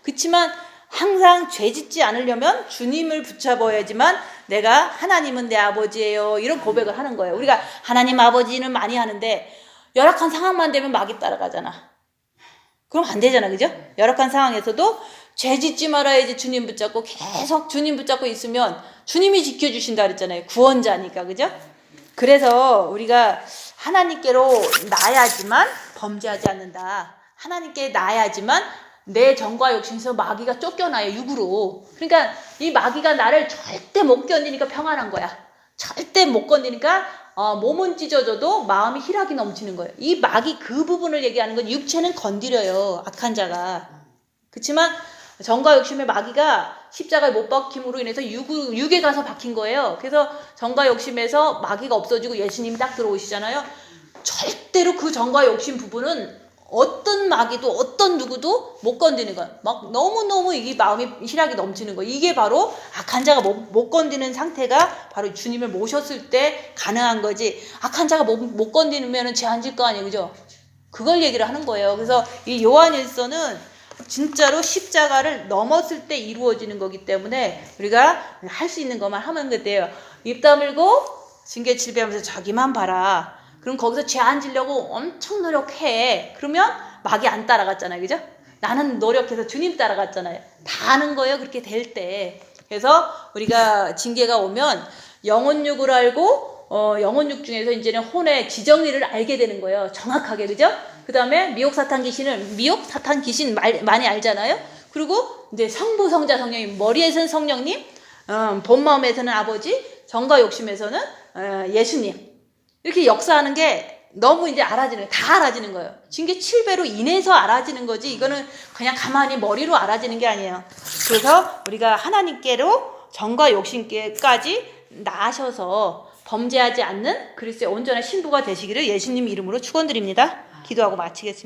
그렇지만 항상 죄 짓지 않으려면 주님을 붙잡아야지만 내가 하나님은 내 아버지예요. 이런 고백을 하는 거예요. 우리가 하나님 아버지는 많이 하는데 열악한 상황만 되면 마귀 따라가잖아. 그럼 안 되잖아. 그죠? 열악한 상황에서도 죄 짓지 말아야지 주님 붙잡고 계속 주님 붙잡고 있으면 주님이 지켜주신다 그랬잖아요. 구원자니까. 그죠? 그래서 우리가 하나님께로 나야지만 범죄하지 않는다. 하나님께 나야지만 내 정과 욕심에서 마귀가 쫓겨나요. 육으로. 그러니까 이 마귀가 나를 절대 못 견디니까 평안한 거야. 절대 못 견디니까 몸은 찢어져도 마음이 희락이 넘치는 거예요. 이 마귀 그 부분을 얘기하는 건 육체는 건드려요. 악한 자가. 그렇지만 정과 욕심의 마귀가 십자가에 못 박힘으로 인해서 육에 가서 박힌 거예요. 그래서 정과 욕심에서 마귀가 없어지고 예수님이 딱 들어오시잖아요. 절대로 그 정과 욕심 부분은 어떤 마귀도 어떤 누구도 못 건드는 거야. 막 너무너무 이 마음이 희락이 넘치는 거야. 이게 바로 악한 자가 못 건드는 상태가 바로 주님을 모셨을 때 가능한 거지. 악한 자가 못 건드리면 죄 안 질 거 아니에요. 그죠? 그걸 얘기를 하는 거예요. 그래서 이 요한일서는 진짜로 십자가를 넘었을 때 이루어지는 거기 때문에 우리가 할 수 있는 것만 하면 돼요. 입 다물고 징계 칠배하면서 저기만 봐라. 그럼 거기서 죄 안 지려고 엄청 노력해. 그러면 마귀 안 따라갔잖아요. 그죠? 나는 노력해서 주님 따라갔잖아요. 다 아는 거예요. 그렇게 될 때. 그래서 우리가 징계가 오면 영혼육을 알고 영혼육 중에서 이제는 혼의 지정리를 알게 되는 거예요. 정확하게. 그죠? 그 다음에 미혹 사탄 귀신 많이 알잖아요. 그리고 이제 성부 성자 성령님, 머리에서는 성령님, 본 마음에서는 아버지, 정과 욕심에서는 예수님. 이렇게 역사하는 게 너무 이제 알아지는 거예요. 다 알아지는 거예요. 징계 7배로 인해서 알아지는 거지. 이거는 그냥 가만히 머리로 알아지는 게 아니에요. 그래서 우리가 하나님께로 정과 욕심께까지 나아셔서 범죄하지 않는 그리스도의 온전한 신부가 되시기를 예수님 이름으로 축원드립니다. 기도하고 마치겠습니다.